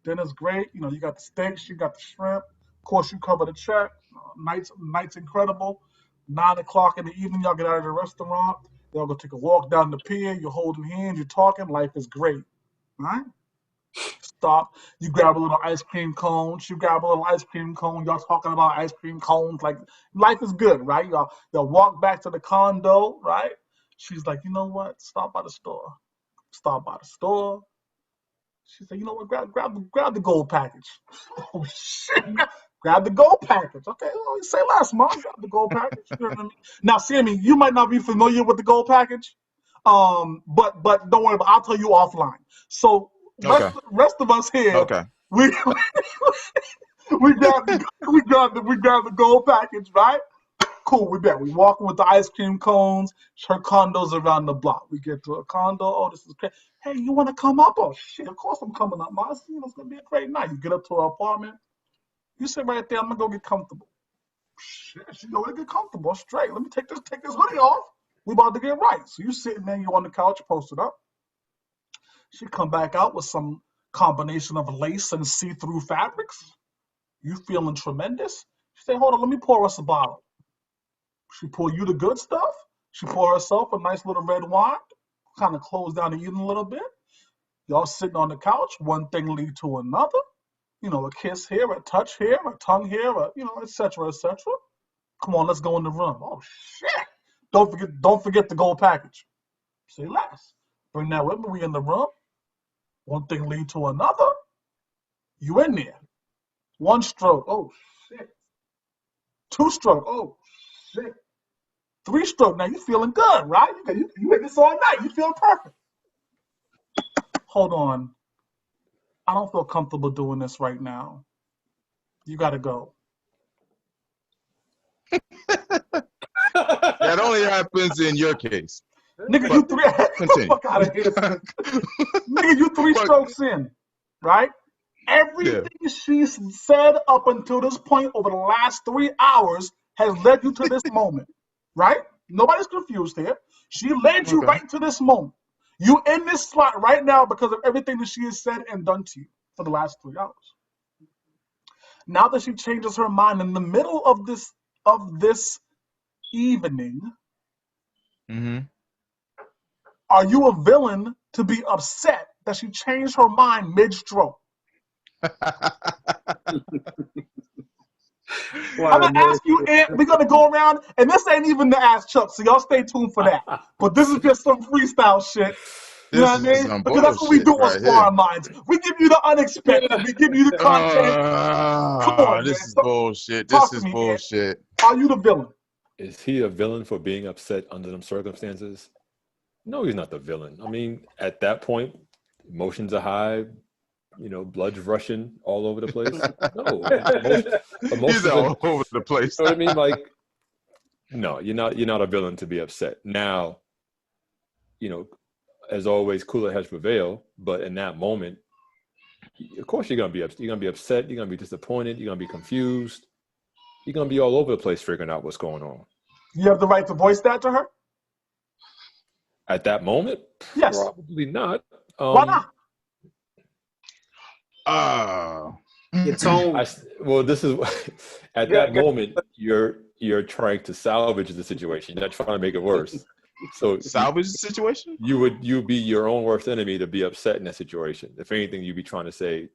Dinner's great. You got the steaks, you got the shrimp. Of course, you cover the check. Night's incredible. 9 o'clock in the evening, y'all get out of the restaurant. Y'all go take a walk down the pier. You're holding hands. You're talking. Life is great, right? Stop. You grab a little ice cream cone. She grab a little ice cream cone. Y'all talking about ice cream cones. Like, life is good, right? Y'all walk back to the condo, right? She's like, you know what? Stop by the store. Stop by the store. She said, you know what? Grab the gold package. Oh, shit. Grab the gold package. Okay, well, you say less, Mom. Grab the gold package. You know what I mean? Now, Sammy, you might not be familiar with the gold package, but don't worry about it. I'll tell you offline. So rest of us here, We we grab the gold package, right? Cool, we bet. We walking with the ice cream cones. Her condo's around the block. We get to a condo. Oh, this is great. Hey, you want to come up? Oh shit, of course I'm coming up, Marcy. It's gonna be a great night. You get up to her apartment. You sit right there. I'm gonna go get comfortable. Shit, she go to get comfortable. Straight. Let me take this hoodie off. We about to get right. So you sitting there, you on the couch, posted up. She come back out with some combination of lace and see-through fabrics. You feeling tremendous? She say, hold on, let me pour us a bottle. She pour you the good stuff. She pour herself a nice little red wine. Kind of close down the evening a little bit. Y'all sitting on the couch. One thing lead to another. You know, a kiss here, a touch here, a tongue here, et cetera, et cetera. Come on, let's go in the room. Oh shit! Don't forget the gold package. Say less. Bring that with me. We in the room. One thing lead to another. You in there. One stroke. Oh shit. Two stroke. Oh shit. Three stroke. Now you feeling good, right? You hit this all night. You feeling perfect. Hold on. I don't feel comfortable doing this right now. You gotta go. That only happens in your case. Nigga, But you three. continue. Fuck out of here. Nigga, you three strokes in, right? Everything she's said up until this point over the last 3 hours has led you to this moment, right? Nobody's confused here. She led you right to this moment. You in this slot right now because of everything that she has said and done to you for the last 3 hours. Now that she changes her mind in the middle of this evening, are you a villain to be upset that she changed her mind mid-stroke? I'm gonna ask you, and we're gonna go around, and this ain't even the Ask Chuck, so y'all stay tuned for that. But this is just some freestyle shit. You know what I mean? Because that's what we do on Sparring Minds. We give you the unexpected. We give you the content. Come on, this man. is bullshit. Talk This to is me, bullshit. man. Are you the villain? Is he a villain for being upset under them circumstances? No, he's not the villain. I mean, at that point, emotions are high, blood's rushing all over the place. No, He's all over the place. You know what I mean? Like, no, you're not a villain to be upset. Now, as always, cooler heads prevail. But in that moment, of course, you're gonna be upset. You're gonna be upset. You're gonna be disappointed. You're gonna be confused. You're gonna be all over the place figuring out what's going on. You have the right to voice that to her? At that moment, yes. Probably not. Why not? Your tone. This is at that moment you're trying to salvage the situation. You're not trying to make it worse. So salvage the situation. You'd be your own worst enemy to be upset in that situation. If anything, you'd be trying to say,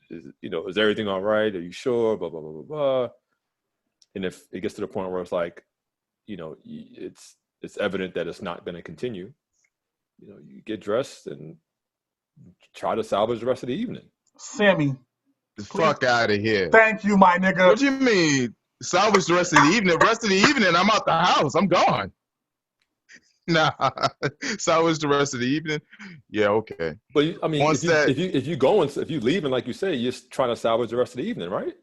is everything all right? Are you sure? Blah blah blah blah blah. And if it gets to the point where it's like, it's evident that it's not going to continue, you get dressed and try to salvage the rest of the evening. Sammy, the fuck out of here. Thank you, my nigga. What do you mean salvage the rest of the evening? The rest of the evening, I'm out the house. I'm gone. Nah, salvage the rest of the evening. Yeah, okay. But I mean, if you leaving, like you say, you're trying to salvage the rest of the evening, right?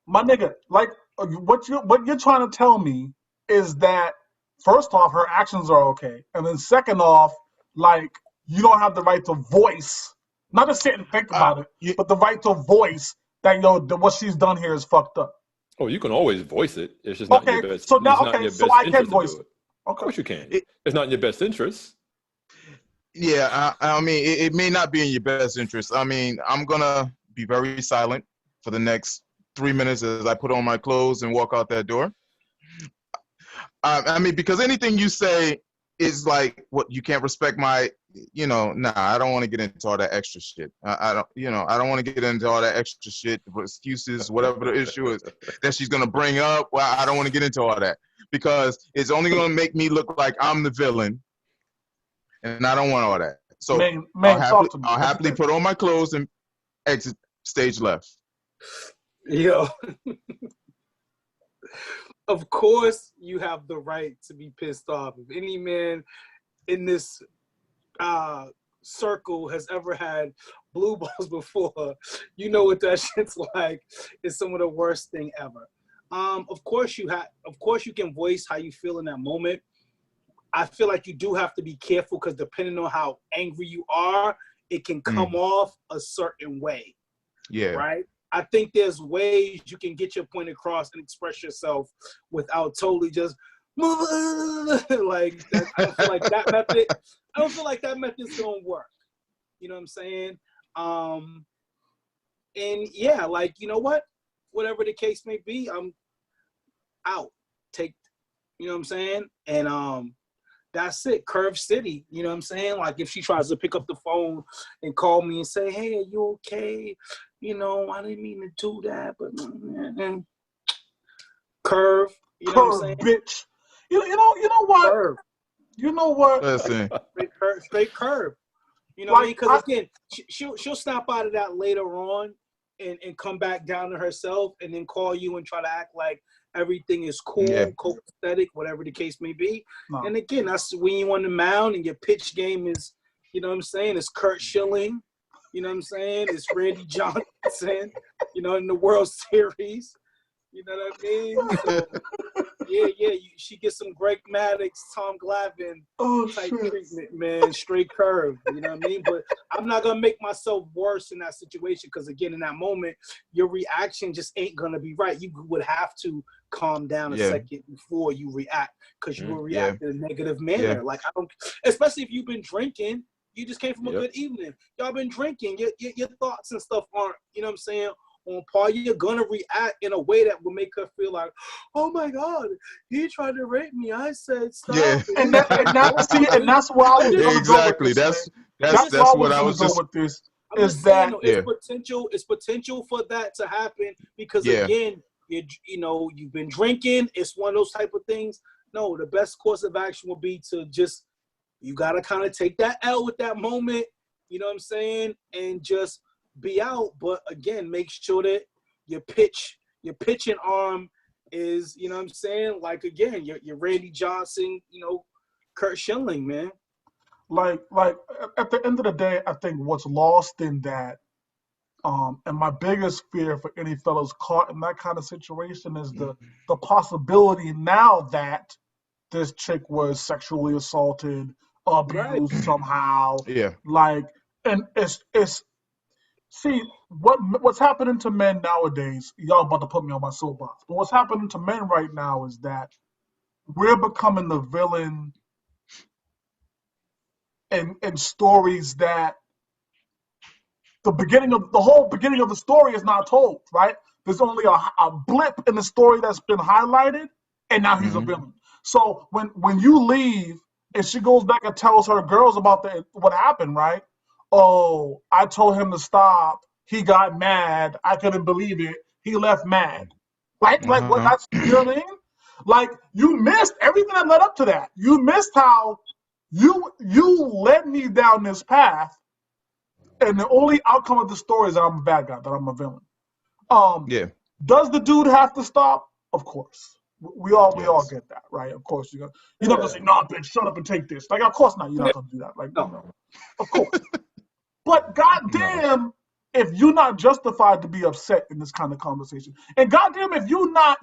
My nigga, like what you're trying to tell me is that first off, her actions are okay, and then second off, like you don't have the right to voice, not just sit and think about it, but the right to voice that what she's done here is fucked up. Oh, you can always voice it. It's just not in your best. So now, so I can voice it. Of course you can. It's not in your best interest. Yeah, I mean, it may not be in your best interest. I mean, I'm gonna be very silent for the next 3 minutes as I put on my clothes and walk out that door. I mean, because anything you say is like, what, you can't respect my, nah, I don't want to get into all that extra shit. I don't want to get into all that extra shit, excuses, whatever the issue is that she's going to bring up. Well, I don't want to get into all that because it's only going to make me look like I'm the villain, and I don't want all that. So I'll happily put on my clothes and exit stage left. Yo. Of course, you have the right to be pissed off. If any man in this circle has ever had blue balls before, you know what that shit's like. It's some of the worst thing ever. Of course you can voice how you feel in that moment. I feel like you do have to be careful because depending on how angry you are, it can come off a certain way. Yeah. Right? I think there's ways you can get your point across and express yourself without totally just like that. I don't feel like that method. I don't feel like that method's gonna work. You know what I'm saying? And yeah, like, you know what? Whatever the case may be, I'm out. You know what I'm saying? And that's it. Curve City. You know what I'm saying? Like if she tries to pick up the phone and call me and say, "Hey, are you okay? You know, I didn't mean to do that, but curve." You know what I'm saying? Bitch. You know what? Curve. You know what? Listen. Straight curve. You know Like, what I mean? Because again, she'll snap out of that later on and come back down to herself and then call you and try to act like everything is cool, copacetic, whatever the case may be. No. And again, that's when you on the mound and your pitch game is, you know what I'm saying, it's Kurt Schilling. You know what I'm saying? It's Randy Johnson, you know, in the World Series. You know what I mean? So, yeah, she gets some Greg Maddux, Tom Glavine type treatment, man, straight curve. You know what I mean? But I'm not going to make myself worse in that situation because, again, in that moment, your reaction just ain't going to be right. You would have to calm down a second before you react because you will react in a negative manner. Like, especially if you've been drinking, you just came from a good evening. Y'all been drinking. Your thoughts and stuff aren't, you know what I'm saying, on par. You're gonna react in a way that will make her feel like, oh my God, he tried to rape me. I said stop. Yeah. And that's where I was gonna exactly. go with this. That's what I was gonna just. go with this. I'm just saying, it's potential for that to happen because again, you've been drinking. It's one of those type of things. No, the best course of action will be to just, you gotta kind of take that L with that moment. You know what I'm saying, and just be out. But again, make sure that your pitching arm is, you know what I'm saying, like again, your Randy Johnson, you know, Kurt Schilling, man. Like at the end of the day, I think what's lost in that, and my biggest fear for any fellows caught in that kind of situation is the possibility now that this chick was sexually assaulted, abused somehow. Yeah. Like, and it's see what's happening to men nowadays. Y'all about to put me on my soapbox, but what's happening to men right now is that we're becoming the villain in stories that the whole beginning of the story is not told, right? There's only a blip in the story that's been highlighted, and now he's a villain. So when you leave and she goes back and tells her girls about what happened, right? Oh, I told him to stop. He got mad. I couldn't believe it. He left mad. Like what? That's, you know what I mean? Like, you missed everything that led up to that. You missed how you led me down this path, and the only outcome of the story is that I'm a bad guy, that I'm a villain. Does the dude have to stop? Of course. We all get that, right? Of course you're not gonna say, "Nah, bitch, shut up and take this." Like, of course not. You're not gonna do that. Like, no. Of course. But goddamn, if you're not justified to be upset in this kind of conversation, and goddamn, if you're not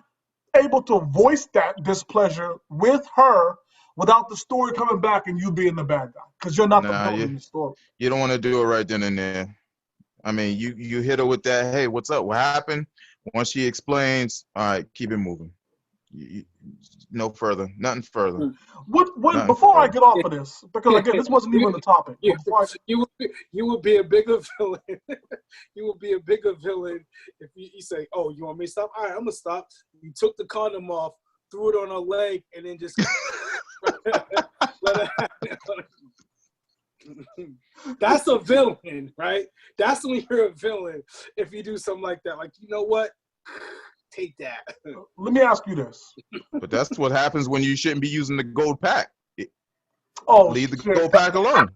able to voice that displeasure with her without the story coming back and you being the bad guy, because you're not the villain in the story. You don't want to do it right then and there. I mean, you hit her with that, hey, what's up? What happened? Once she explains, all right, keep it moving. No further, nothing further. Before I get off of this, because again, this wasn't even the topic. You would be a bigger villain. You would be a bigger villain if you say, "Oh, you want me to stop? All right, I'm gonna stop." You took the condom off, threw it on her leg, and then just let her. That's a villain, right? That's when you're a villain if you do something like that. Like, you know what? Take that. Let me ask you this. But that's what happens when you shouldn't be using the gold pack. Leave the shit. gold pack alone.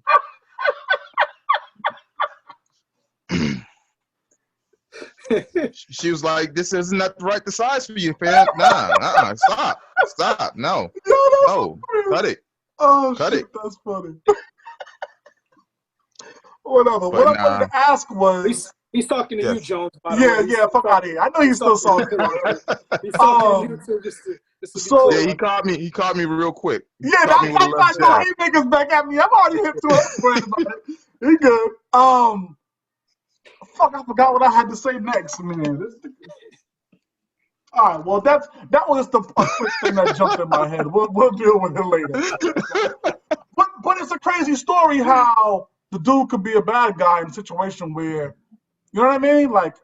She was like, "This is not the right size for you, fam. Nah, stop, no, cut it." Oh, cut shit, it. that's funny. Whatever. But What I wanted nah, to ask was, He's talking to you, yes. Jones. By the way, yeah, fuck out of here. I know he's still salty about it. he's talking to you too, just to be So Yeah, clear. he caught me. He caught me real quick. He yeah, caught me with a that's left not no jab. haymakers back at me. I've already hit two other friends about it. He good. Fuck, I forgot what I had to say next, man. All right, well, that was just a quick thing that jumped in my head. We'll deal with it later. But it's a crazy story how the dude could be a bad guy in a situation where, you know what I mean? Like,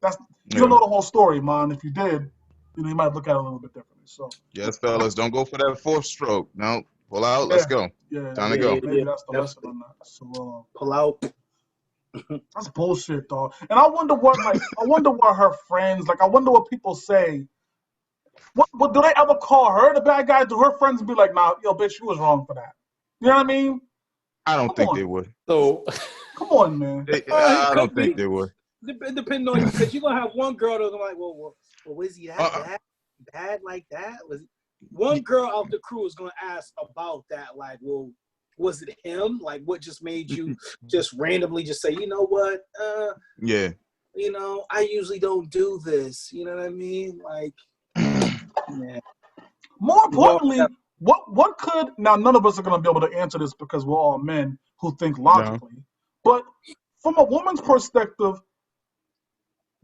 you don't Yeah. know the whole story, man. If you did, you might look at it a little bit differently. So, Yes, fellas, don't go for that fourth stroke. No, pull out. yeah, Let's go. yeah, Time to Yeah, go. maybe that's the lesson definitely. on that. So, Pull out. that's bullshit, dog. And I wonder what her friends, like, I wonder what people say. What do they ever call her the bad guy? Do her friends be like, nah, yo, bitch, you was wrong for that? You know what I mean? I don't Come think they on, would. So, come on, man. He I don't could think be. they would. Depending on you, because you're gonna have one girl that's like, well, was he that Uh-uh. bad like that? Was he? One girl out the crew is gonna ask about that, like, well, was it him? Like, what just made you just randomly just say, you know what? Yeah. I usually don't do this. You know what I mean? Like, yeah. More We've all importantly, what could now none of us are gonna be able to answer this because we're all men who think No. logically. But from a woman's perspective,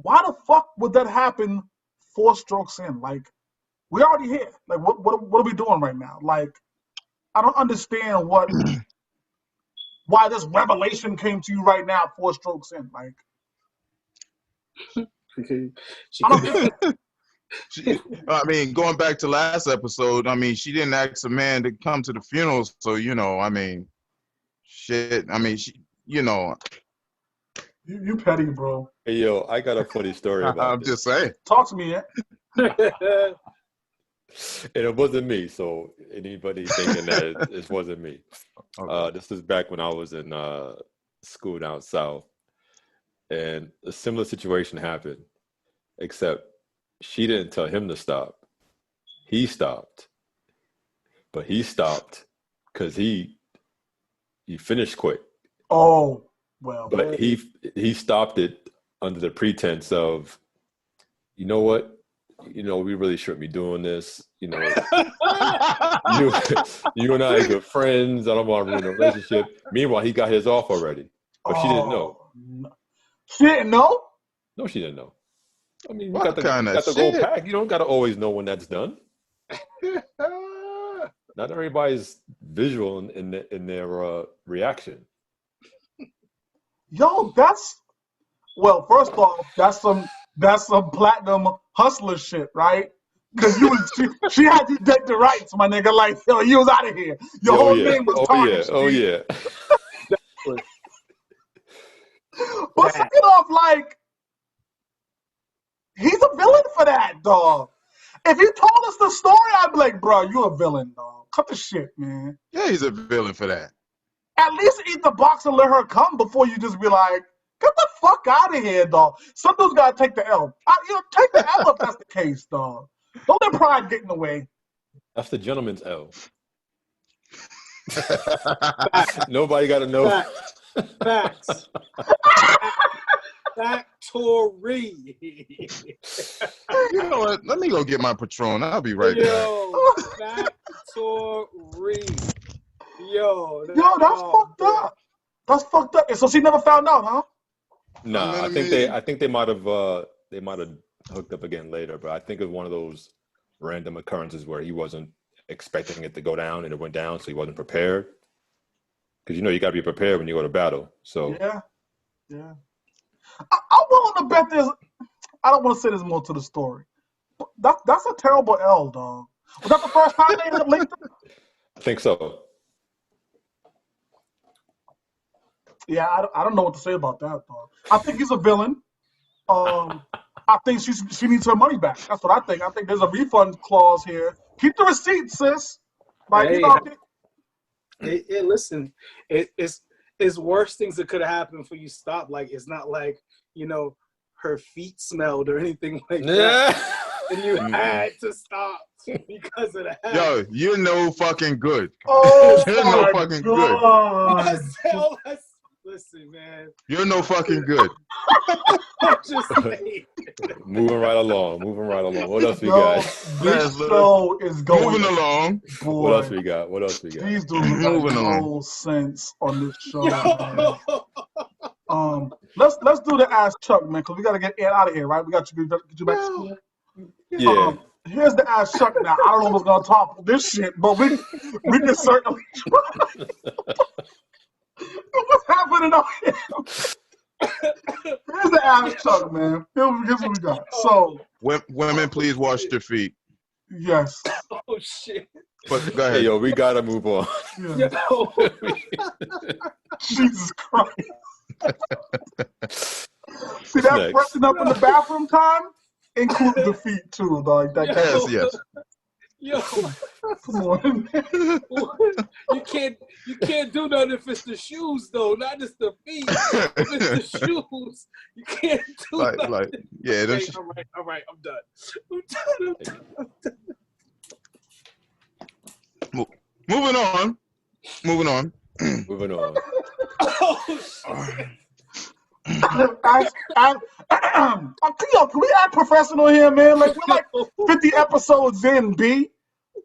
why the fuck would that happen 4 strokes in? Like, we already here. Like, what are we doing right now? Like, I don't understand why this revelation came to you right now 4 strokes in. Like, she I could don't be. get that. I mean, going back to last episode, I mean, she didn't ask a man to come to the funeral, so I mean, shit. I mean, You petty, bro. hey, yo, I got a funny story about I'm this. just saying. Talk to me, yeah. And it wasn't me, so anybody thinking that it wasn't me. Okay. This is back when I was in school down south, and a similar situation happened, except she didn't tell him to stop. He stopped, but he stopped because he finished quick. Oh, well. But he stopped it under the pretense of, you know what? We really shouldn't be doing this. You you and I are good friends. I don't want to ruin the relationship. Meanwhile, he got his off already, but she didn't know. No. She didn't know? No, she didn't know. I mean, you What got the kind of gold shit? pack. You don't got to always know when that's done. Not everybody's visual in their reaction. Yo, well, first off, that's some platinum hustler shit, right? Because she had you dead to rights, my nigga. Like, yo, you was out of here. Your Oh whole yeah. name was Oh yeah. tarnished. Oh G. yeah. But second off, like, he's a villain for that, dog. If you told us the story, I'd be like, bro, you a villain, dog. Cut the shit, man. Yeah, he's a villain for that. At least eat the box and let her come before you just be like, get the fuck out of here, dog. Some dudes gotta take the L. Take the L if that's the case, dog. Don't let pride get in the way. That's the gentleman's L. Nobody got to know. Facts. Factory. You know what? Let me go get my Patron. I'll be right back. Yo, factory. Yo, That's fucked up. That's fucked up. And so she never found out, huh? Nah, I think they might have hooked up again later, but I think it was one of those random occurrences where he wasn't expecting it to go down and it went down, so he wasn't prepared. Because you gotta be prepared when you go to battle. So yeah. I'm willing to bet there's. I don't want to say there's more to the story. That's a terrible L, dog. Was that the first time they had linked up? I think so. Yeah, I don't know what to say about that, dog. I think he's a villain. I think she needs her money back. That's what I think. I think there's a refund clause here. Keep the receipt, sis. Like, hey, listen, it's worse things that could have happened for you stop. Like, it's not like, her feet smelled or anything like that. And you had to stop because of that. Yo, you're no fucking good. Oh You're no fucking good. Listen, Listen, man. You're no fucking good. I'm just saying. Moving right along. What else we Yo, got? this Let's show is going. moving along. What else Boy, we got? these dudes got Moving along. no sense on this show, man. Yo. Let's do the ass Chuck, man, because we gotta get Ed out of here, right? We got to get you back to school. Yeah. Here's the ass Chuck now. I don't know what's gonna top this shit, but we can certainly try. What's happening out here? Here's the ass Chuck, man. Here's what we got. So Women, please wash their feet. yes. Oh shit. But go Hey, ahead. yo, we gotta move on. Yeah. Yo. Jesus Christ. See What's that next? freshen up in the bathroom time? Include the feet too, dog. That Yes. Yo. Come on. You can't do nothing if it's the shoes though, not just the feet. If it's the shoes, you can't do nothing. Yeah. Okay, all right, I'm done. Moving on. Moving on. Oh shit. Can we act professional here, man? Like we're like 50 episodes in, B.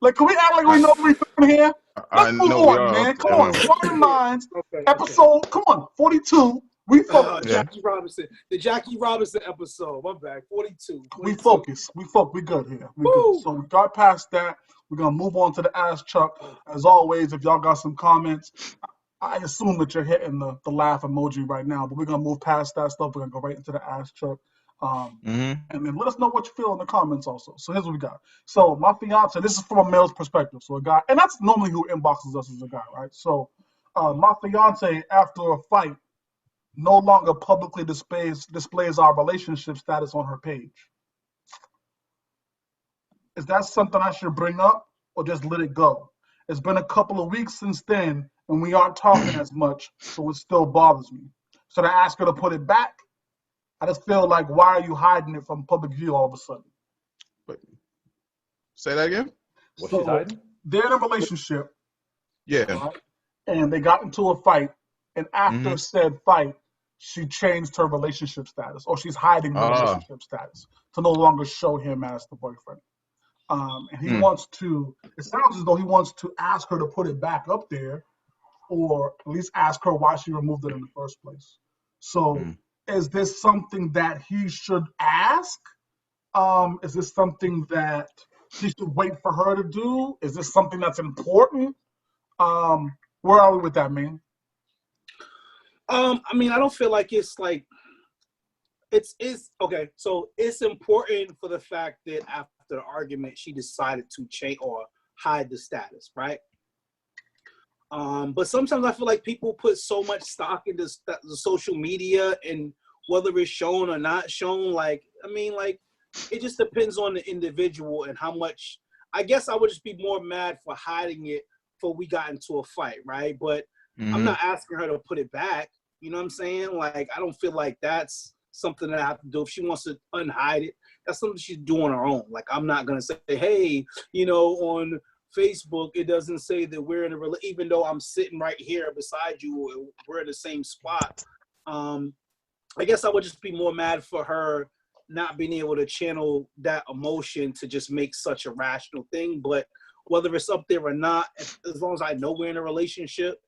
Like, can we act like we know what we're doing here? I Let's move know we on, are. man. Come on, Sparring Minds, Okay. episode. Come on, 42. We focus. Jackie Robinson, the Jackie Robinson episode. My bad. 42. We focus. We good here. We good. So we got past that. We're gonna move on to the ass Chuck. As always, if y'all got some comments, I assume that you're hitting the laugh emoji right now, but we're gonna move past that stuff. We're gonna go right into the ass Chuck. And then let us know what you feel in the comments also. So here's what we got. So my fiance, this is from a male's perspective. So a guy, and that's normally who inboxes us as a guy, right? So my fiance, after a fight, no longer publicly displays our relationship status on her page. Is that something I should bring up or just let it go? It's been a couple of weeks since then, and we aren't talking as much, so it still bothers me. Should I ask her to put it back? I just feel like, why are you hiding it from public view all of a sudden? Wait, say that again? What she's hiding? They're in a relationship, Yeah. right? And they got into a fight, and after said fight, she changed her relationship status, or she's hiding her relationship status to no longer show him as the boyfriend. And he wants to, it sounds as though he wants to ask her to put it back up there, or at least ask her why she removed it in the first place. So is this something that he should ask? Is this something that he should wait for her to do? Is this something that's important? Where are we with that, man? I mean, I don't feel like it's like it's okay. So it's important for the fact that after the argument, she decided to change or hide the status, right? But sometimes I feel like people put so much stock into the social media and whether it's shown or not shown. Like, I mean, like it just depends on the individual and how much. I guess I would just be more mad for hiding it before we got into a fight, right? But I'm not asking her to put it back. You know what I'm saying? Like, I don't feel like that's something that I have to do. If she wants to unhide it, that's something she's doing on her own. Like, I'm not going to say, hey, you know, on Facebook, it doesn't say that we're in a relationship, even though I'm sitting right here beside you, we're in the same spot. I guess I would just be more mad for her not being able to channel that emotion to just make such a rational thing. But whether it's up there or not, as long as I know we're in a relationship,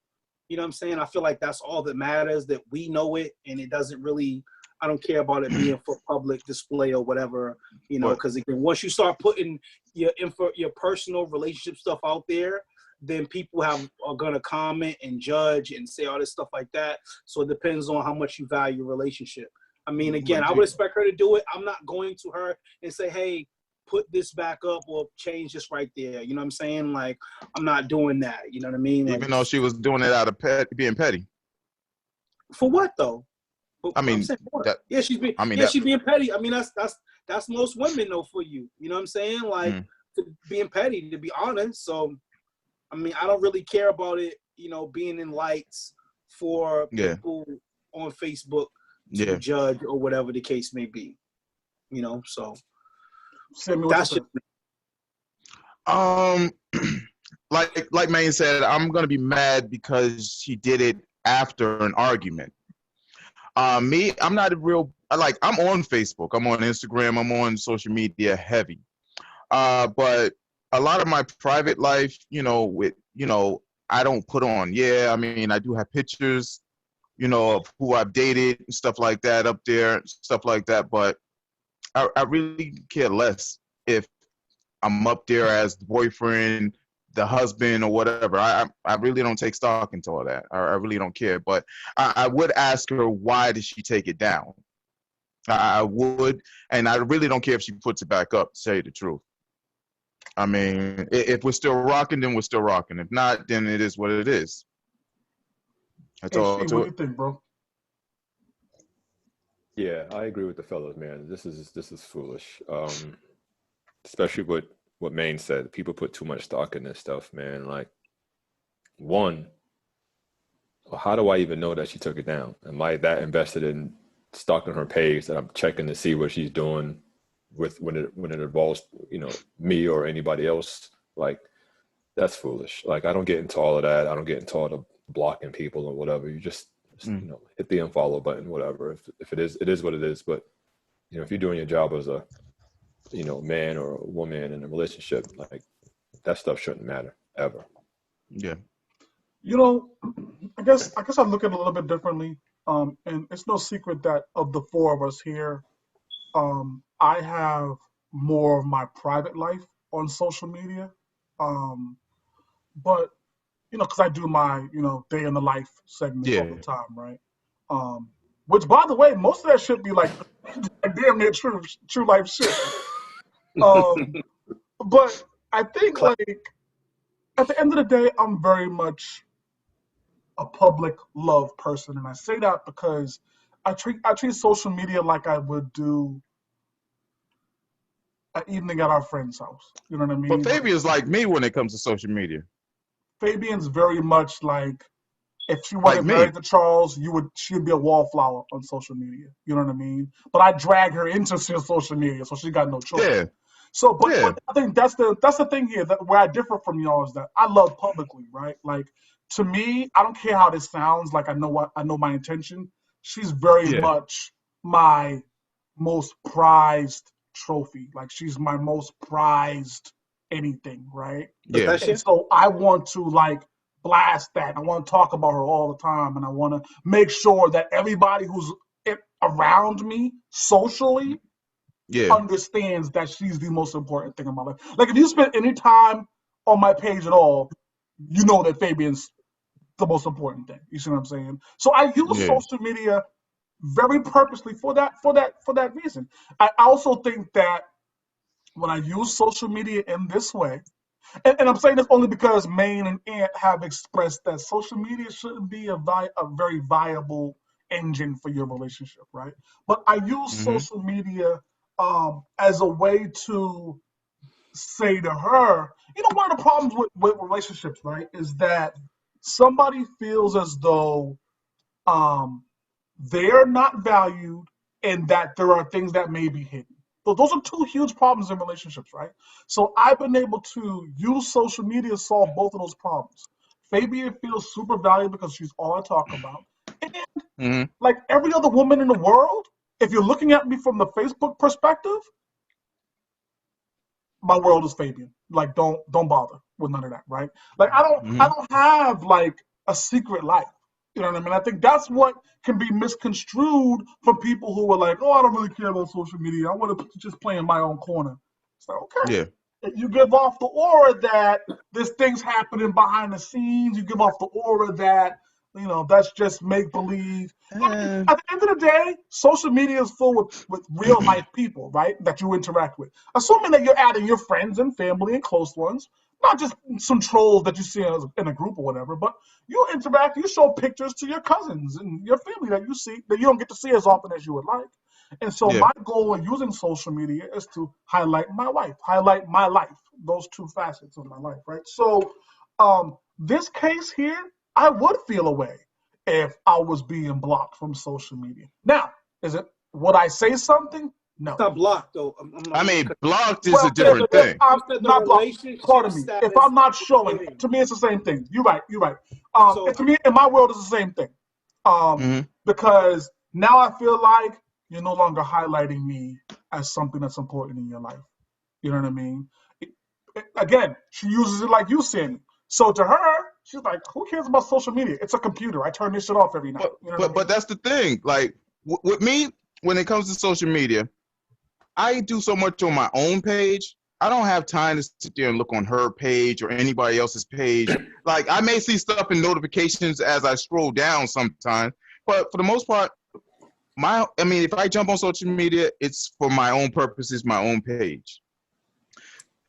you know what I'm saying? I feel like that's all that matters, that we know it, and it doesn't really, I don't care about it being for public display or whatever, you know, because again, once you start putting your personal relationship stuff out there, then people are going to comment and judge and say all this stuff like that. So it depends on how much you value your relationship. I mean, again, I would expect her to do it. I'm not going to her and say, hey, put this back up or change this right there. You know what I'm saying? Like, I'm not doing that. You know what I mean? Even though she was doing it out of being petty. For what though? I mean, she's being petty. I mean, that's most women though for you. You know what I'm saying? Like being petty, to be honest. So, I mean, I don't really care about it, you know, being in lights for people on Facebook to judge or whatever the case may be. You know, so that's just like Maine said, I'm gonna be mad because she did it after an argument. Me, I'm not a real like I'm on Facebook, I'm on Instagram, I'm on social media heavy. But a lot of my private life, I don't put on. Yeah, I mean, I do have pictures, of who I've dated and stuff like that up there, stuff like that. But I really care less if I'm up there as the boyfriend, the husband, or whatever. I really don't take stock into all that. I really don't care. But I would ask her, why did she take it down? I would, and I really don't care if she puts it back up, to tell you the truth. I mean, if we're still rocking, then we're still rocking. If not, then it is what it is. That's Hey, all Sheen, what to do it. you think, bro? Yeah, I agree with the fellows, man. This is foolish. Especially what Maine said. People put too much stock in this stuff, man. Like, one, how do I even know that she took it down? Am I that invested in stalking her page that I'm checking to see what she's doing with when it involves, me or anybody else? Like, that's foolish. Like, I don't get into all of that. I don't get into all the blocking people or whatever. You just Mm. hit the unfollow button, whatever. If it is what it is. But if you're doing your job as a man or a woman in a relationship, like, that stuff shouldn't matter ever. Yeah. You know, I guess I look at it a little bit differently. And it's no secret that of the four of us here, I have more of my private life on social media. Um, but because I do my, day in the life segment all the Yeah. time, right? Which, by the way, most of that should be like, like damn near true life shit. Um, but I think like at the end of the day, I'm very much a public love person, and I say that because I treat social media like I would do an evening at our friend's house. You know what I But mean? Like Fabian's like me when it comes to social media. Fabian's very much like if she Like wasn't me. married to Charles, she'd be a wallflower on social media. You know what I mean? But I drag her into social media, so she got no choice. Yeah. So, but Yeah. I think that's the thing here that where I differ from y'all is that I love publicly, right? Like to me, I don't care how this sounds. Like I know my intention. She's very Yeah. much my most prized trophy. Like she's my most prized anything, right? Yeah. And Possession. so I want to like blast that. I want to talk about her all the time, and I want to make sure that everybody who's around me socially Yeah. understands that she's the most important thing in my life. Like if you spend any time on my page at all, you know that Fabian's the most important thing. You see what I'm saying? So I use Yeah. social media very purposely for that reason. I also think that when I use social media in this way, and I'm saying this only because Maine and Ant have expressed that social media shouldn't be a very viable engine for your relationship, right? But I use Mm-hmm. social media as a way to say to her, one of the problems with relationships, right, is that somebody feels as though um, they're not valued and that there are things that may be hidden. So those are two huge problems in relationships, right? So I've been able to use social media to solve both of those problems. Fabian feels super valued because she's all I talk about. And Mm-hmm. like every other woman in the world, if you're looking at me from the Facebook perspective, my world is Fabian. Like don't bother with none of that, right? Like I don't I Mm-hmm. don't have like a secret life. You know what I mean? I think that's what can be misconstrued from people who are like, oh, I don't really care about social media. I want to just play in my own corner. So okay. Yeah. If you give off the aura that there's things happening behind the scenes, you give off the aura that that's just make believe. Uh, At the end of the day, social media is full with real life people, right? That you interact with. Assuming that you're adding your friends and family and close ones, not just some trolls that you see in a group or whatever, but you interact, you show pictures to your cousins and your family that you see that you don't get to see as often as you would like. And so yeah. my goal in using social media is to highlight my wife, highlight my life, those two facets of my life, right? So this case here, I would feel a way if I was being blocked from social media. Now, would I say something? No. not blocked though. I mean, blocked is a Well, if different if thing. I'm You said the not blocked, relationship pardon me. If status I'm not is showing, hidden. to me it's the same thing. You're right. You're right. So To me, in my world, it's the same thing. Hmm. Because now I feel like you're no longer highlighting me as something that's important in your life. You know what I mean? Again, she uses it like you, Sammy. So to her, she's like, "Who cares about social media? It's a computer. I turn this shit off every night." But You know what I but mean? but that's the thing. Like with me, when it comes to social media, I do so much on my own page. I don't have time to sit there and look on her page or anybody else's page. Like I may see stuff in notifications as I scroll down sometimes, but for the most part, I mean, if I jump on social media, it's for my own purposes, my own page.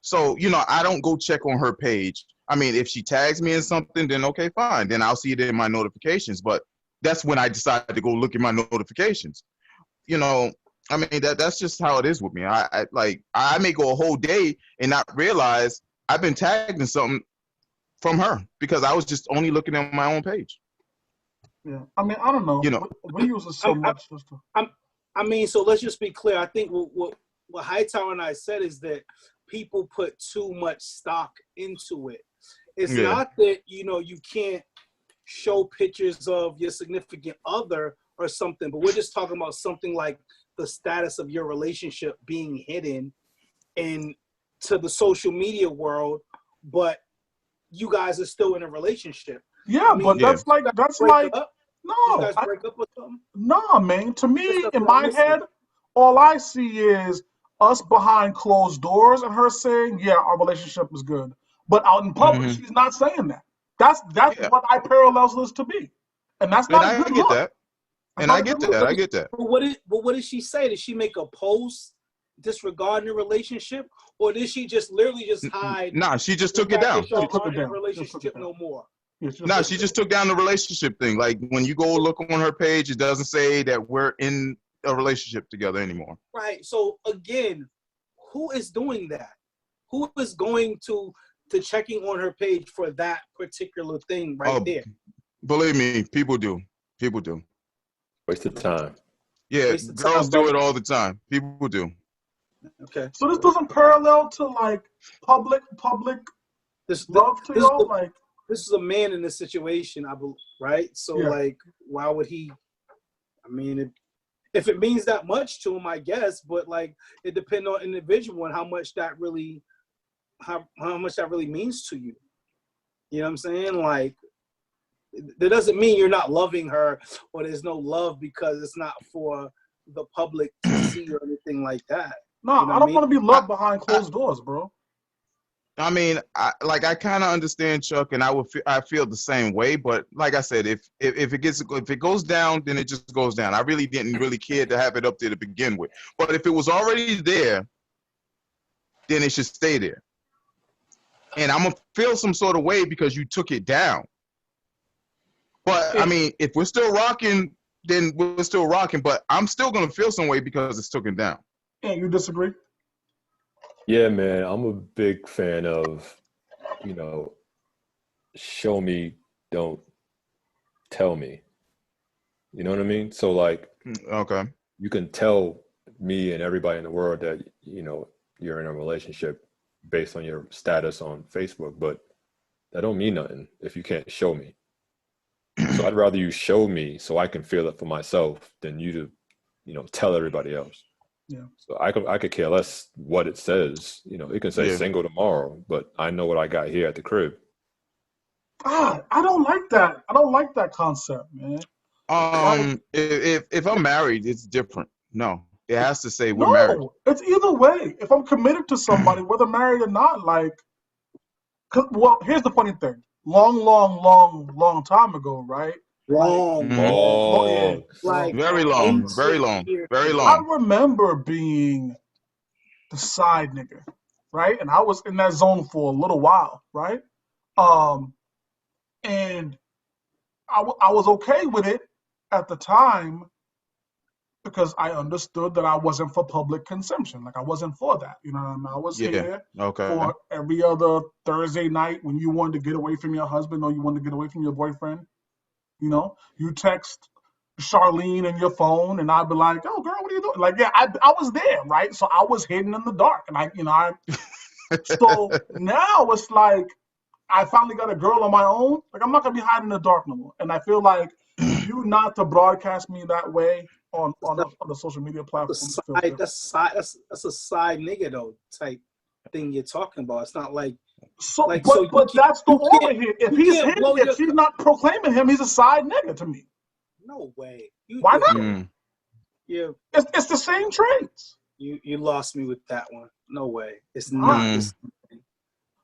So, I don't go check on her page. I mean, if she tags me in something, then okay, fine. Then I'll see it in my notifications. But that's when I decide to go look at my notifications. You know, I mean that's just how it is with me. I may go a whole day and not realize I've been tagged in something from her because I was just only looking at my own page. Yeah. I mean, I don't You know. know, We use it so I'm, I'm, much. Just to, I mean, so let's just be clear. I think what Hightower and I said is that people put too much stock into it. It's yeah. not that you can't show pictures of your significant other or something, but we're just talking about something like the status of your relationship being hidden in to the social media world, but you guys are still in a relationship. yeah, I mean, but Yeah. that's like you guys that's break like up. Did you no, guys break up or something? no, man. To This me, stuff in that I'm my missing. head, all I see is us behind closed doors and her saying, "Yeah, our relationship is good," but out in public, Hmm. she's not saying that. That's Yeah. what I parallels this to be, and that's And not a I good get look. that. That's And not I a good get look. that. I get that. But what did she say? Did she make a post disregarding the relationship, or did she just literally just hide Nah, she just the took it fact down. that She y'all took it aren't in a down. She just took it relationship down. no more? Yeah, she just No, took it she down. just took down the relationship thing. Like when you go look on her page, it doesn't say that we're in a relationship together anymore. Right. So again, who is doing that? Who is going to checking on her page for that particular thing right Oh, there? believe me, people do. People do. Waste of time. Yeah, Waste of girls time, do brother. it all the time. People do. Okay. So this doesn't parallel to like public This love to this y'all, like this is a man in this situation, I believe, right? So yeah. like, why would he? I mean, if it means that much to him, I guess, but like, it depends on individual and how much that really means to you. You know what I'm saying? Like, that doesn't mean you're not loving her or there's no love because it's not for the public to see or anything like that. No, You know I what I don't mean? want to be I, loved behind I, closed doors, bro. I mean, I kind of understand Chuck, and I feel the same way. But like I said, if it goes down, then it just goes down. I really didn't really care to have it up there to begin with. But if it was already there, then it should stay there. And I'm gonna feel some sort of way because you took it down. But I And, mean, if we're still rocking, then we're still rocking. But I'm still gonna feel some way because it's taken down. and you disagree? Yeah, man, I'm a big fan of, you know, show me, don't tell me. You know what I mean? So like Okay. you can tell me and everybody in the world that, you're in a relationship based on your status on Facebook, but that don't mean nothing if you can't show me. So I'd rather you show me so I can feel it for myself than you to, tell everybody else. Yeah. So I could care less what it says. It can say Yeah. single tomorrow, but I know what I got here at the crib. God, I don't like that. I don't like that concept, man. Like, If I'm married, it's different. No, it has to say we're married. no, it's either way. If I'm committed to somebody, whether married or not, like, well, here's the funny thing. Long, long, long, long time ago, right? Like, Long, Hmm. long, long, yeah, Long. long, like Very long time long, ago. very ancient long, years very ago. I long. remember being the side nigga, right? And I was in that zone for a little while, right? Um, and I was okay with it at the time because I understood that I wasn't for public consumption. Like I wasn't for that. You know what I mean? I was Yeah. here Okay. for every other Thursday night when you wanted to get away from your husband or you wanted to get away from your boyfriend. You text Charlene in your phone, and I'd be like, "Oh, girl, what are you doing?" Like, yeah, I was there, right? So I was hidden in the dark, and I. So now it's like I finally got a girl on my own. Like I'm not gonna be hiding in the dark no more. And I feel like for you not to broadcast me that way on the social media platforms feels different. That's a side nigga though type thing you're talking about. It's not like So, so but that's the you aura can't here. If you he's can't hidden, blow if your she's not proclaiming him, he's a side nigga to me. no way. Why not? Mm. It's the same traits. You lost me with that one. No way. It's not Huh. the Mm. same.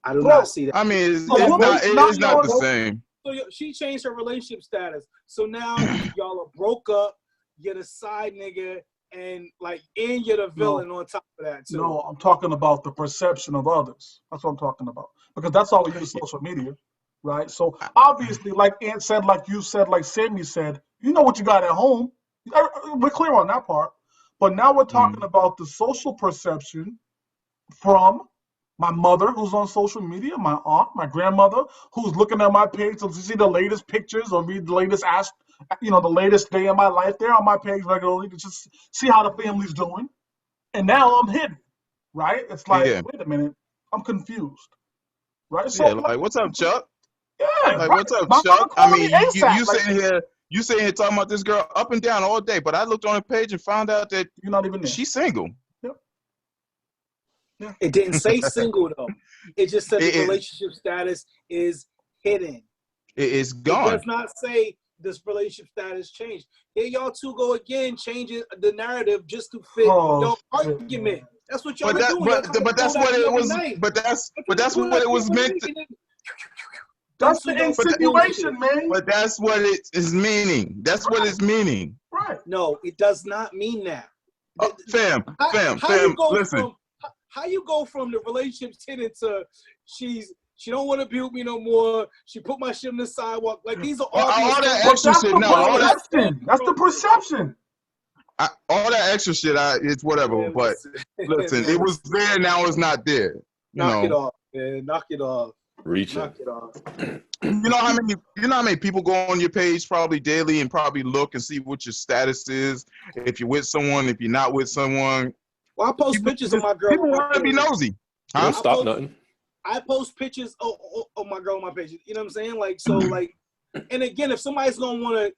I do Bro, not see that. I mean, a woman's it's not not your the bro. same. So she changed her relationship status. So now y'all are broke up. You're the side nigga, and you're the villain on top of that too. No, I'm talking about the perception of others. That's what I'm talking about. Because that's all we use social media, right? So obviously, like Ant said, like you said, like Sammy said, you know what you got at home. We're clear on that part. But now we're talking Mm. about the social perception from my mother who's on social media, my aunt, my grandmother who's looking at my page to see the latest pictures or read the latest the latest day of my life. They're on my page regularly to just see how the family's doing. And now I'm hidden, right? It's like, Yeah. wait a minute, I'm confused, right? So, Yeah. Like, what's up, Chuck? yeah, Like, right. what's up, My mother Chuck? I calling me mean, ASAP. you Like, sitting here talking about this girl up and down all day, but I looked on her page and found out that you're not even there. she's single. Yep. Yeah. It didn't say single though. It just said the It- relationship status is hidden. It's It gone. does not say this relationship status changed. Here y'all two go again, changing the narrative just to fit Oh, your shit, argument. man. That's what y'all But are that, doing. Y'all trying to but pull that's that what the it other was. night. But that's Y'all trying to pull what that it the was other meant night to. and then That's dump some the But insinuation, man. but that's what it is meaning. That's what it's meaning. Right. No, it does not mean that. Fam, How you go listen. from how you go from the relationship's hidden to she don't want to be with me no more. She put my shit on the sidewalk. Like these are obvious. All that But extra that's shit. the No, all that perception. That's the perception. all that extra shit. It's whatever. Man, But listen, it was there. Now it's not there. Knock it off, man. Knock it off. Reaching. Knock it off. You know how many people go on your page probably daily and probably look and see what your status is, if you're with someone, if you're not with someone. Well, I post pictures of my girl. People on my want to be page. nosy. You don't Huh? stop nothing. I post pictures of my girl on my page. You know what I'm saying? Like so, like, and again, if somebody's gonna want to,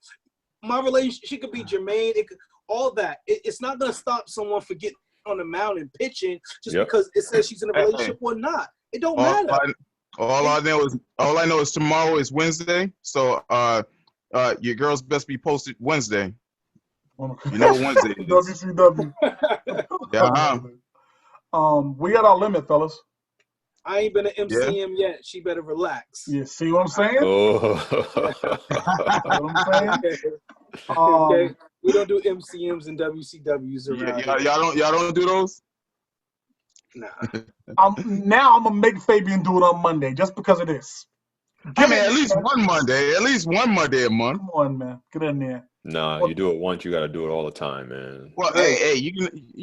my relationship, she could be germane. It could, all that. It's not gonna stop someone from getting on the mound and pitching just because it says she's in a relationship or not. It don't matter. All I know is tomorrow is Wednesday, so your girls best be posted Wednesday. You know what Wednesday is. WCW. Yeah. We at our limit, fellas. I ain't been an MCM yet. She better relax. Yeah, see what I'm saying? Oh. See what I'm saying? Okay. We don't do MCMs and WCWs around here. Y'all don't do those? Nah. Now I'm gonna make Fabian do it on Monday just because of this. I mean, at least one Monday a month. Come on, man, get in there. Nah, you do it once, you got to do it all the time, man. Well, hey, you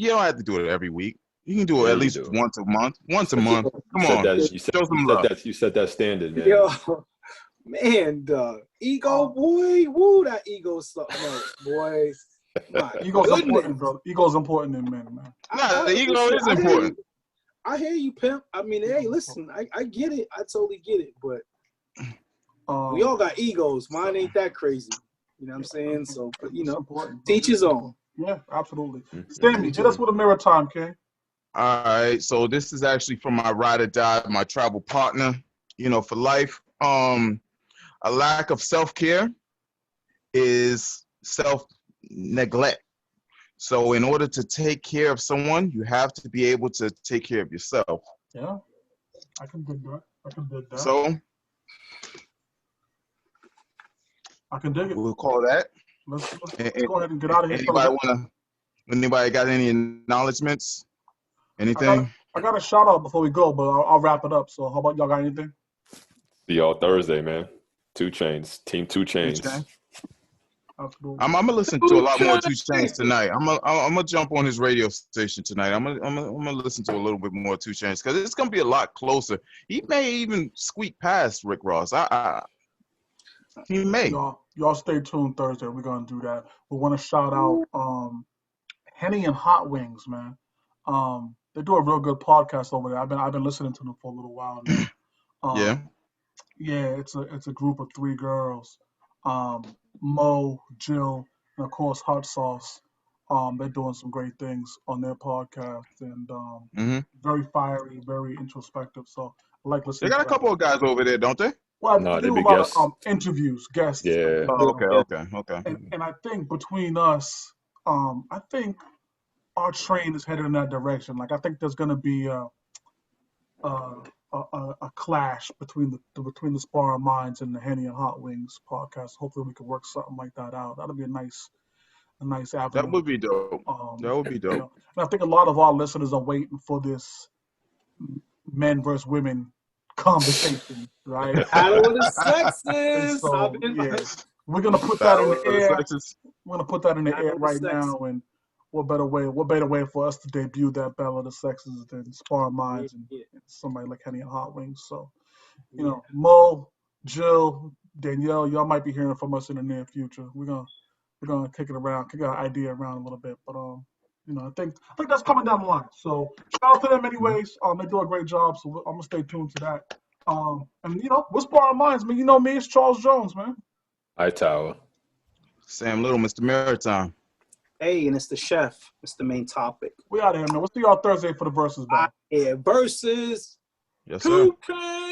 don't have to do it every week. You can do it at least once a month. Once a month. Come on. You set that standard, man. Yo, man, ego, boy. Woo, that ego's something else, boy. Ego's important, bro. Ego's important in men, man. Nah, the ego is important. I hear you, pimp. I mean, hey, listen, I get it. I totally get it, but we all got egos. Mine ain't that crazy. You know what I'm saying? So, but, teach his own. Yeah, absolutely. Sammy, hit us with a mirror time, King. All right, so this is actually from my ride or die, my travel partner, for life. A lack of self-care is self-neglect. So in order to take care of someone, you have to be able to take care of yourself. Yeah, I can dig that. So I can dig it. we'll call that. Let's go ahead and get out of here. Anybody got any acknowledgements? Anything? I got a shout out before we go, but I'll wrap it up. So how about y'all got anything? See y'all Thursday, man. 2 Chainz, Team 2 Chainz. I'm gonna listen to a lot more 2 Chainz tonight. I'm gonna jump on his radio station tonight. I'm gonna listen to a little bit more 2 Chainz because it's gonna be a lot closer. He may even squeak past Rick Ross. He may. Y'all stay tuned Thursday. We're gonna do that. We want to shout out Henny and Hot Wings, man. They do a real good podcast over there. I've been listening to them for a little while now. Yeah. Yeah, it's a group of three girls, Mo, Jill, and of course Hot Sauce. They're doing some great things on their podcast and Hmm. very fiery, very introspective. So I like They listening got to a that. couple of guys over there, don't they? Well, No, they they do a be lot of guests. interviews, guests. Yeah. Oh, okay, Yeah. okay. And I think between us, I think our train is headed in that direction. Like I think there's going to be a, a clash between the Sparring Minds and the Henny and Hot Wings podcast. Hopefully, we can work something like that out. That'll be a nice That avenue. would be dope. That would be You dope. know, and I think a lot of our listeners are waiting for this men versus women conversation, right? Battle of the And sexes. so, yeah, we're gonna put that in Battle the of the air. sexes. We're gonna put that in the Battle air of the right sexes. now, and what better way for us to debut that Battle of the Sexes than Sparring Minds and Yeah. somebody like Henny and Hot Wings. So, you Yeah. know, Mo, Jill, Danielle, y'all might be hearing from us in the near future. We're gonna kick our idea around a little bit, but you know, I think that's coming down the line. So shout out to them anyways. They do a great job, so I'm gonna stay tuned to that. And you know, what's Sparring Minds, man? You know me, it's Charles Jones, man. Hightower. Sam Little, Mr. Maritime. Hey, and it's the chef. It's the main topic. We out of here, man. We'll see y'all Thursday for the versus battle. Yeah, versus Yes, sir. Toucan.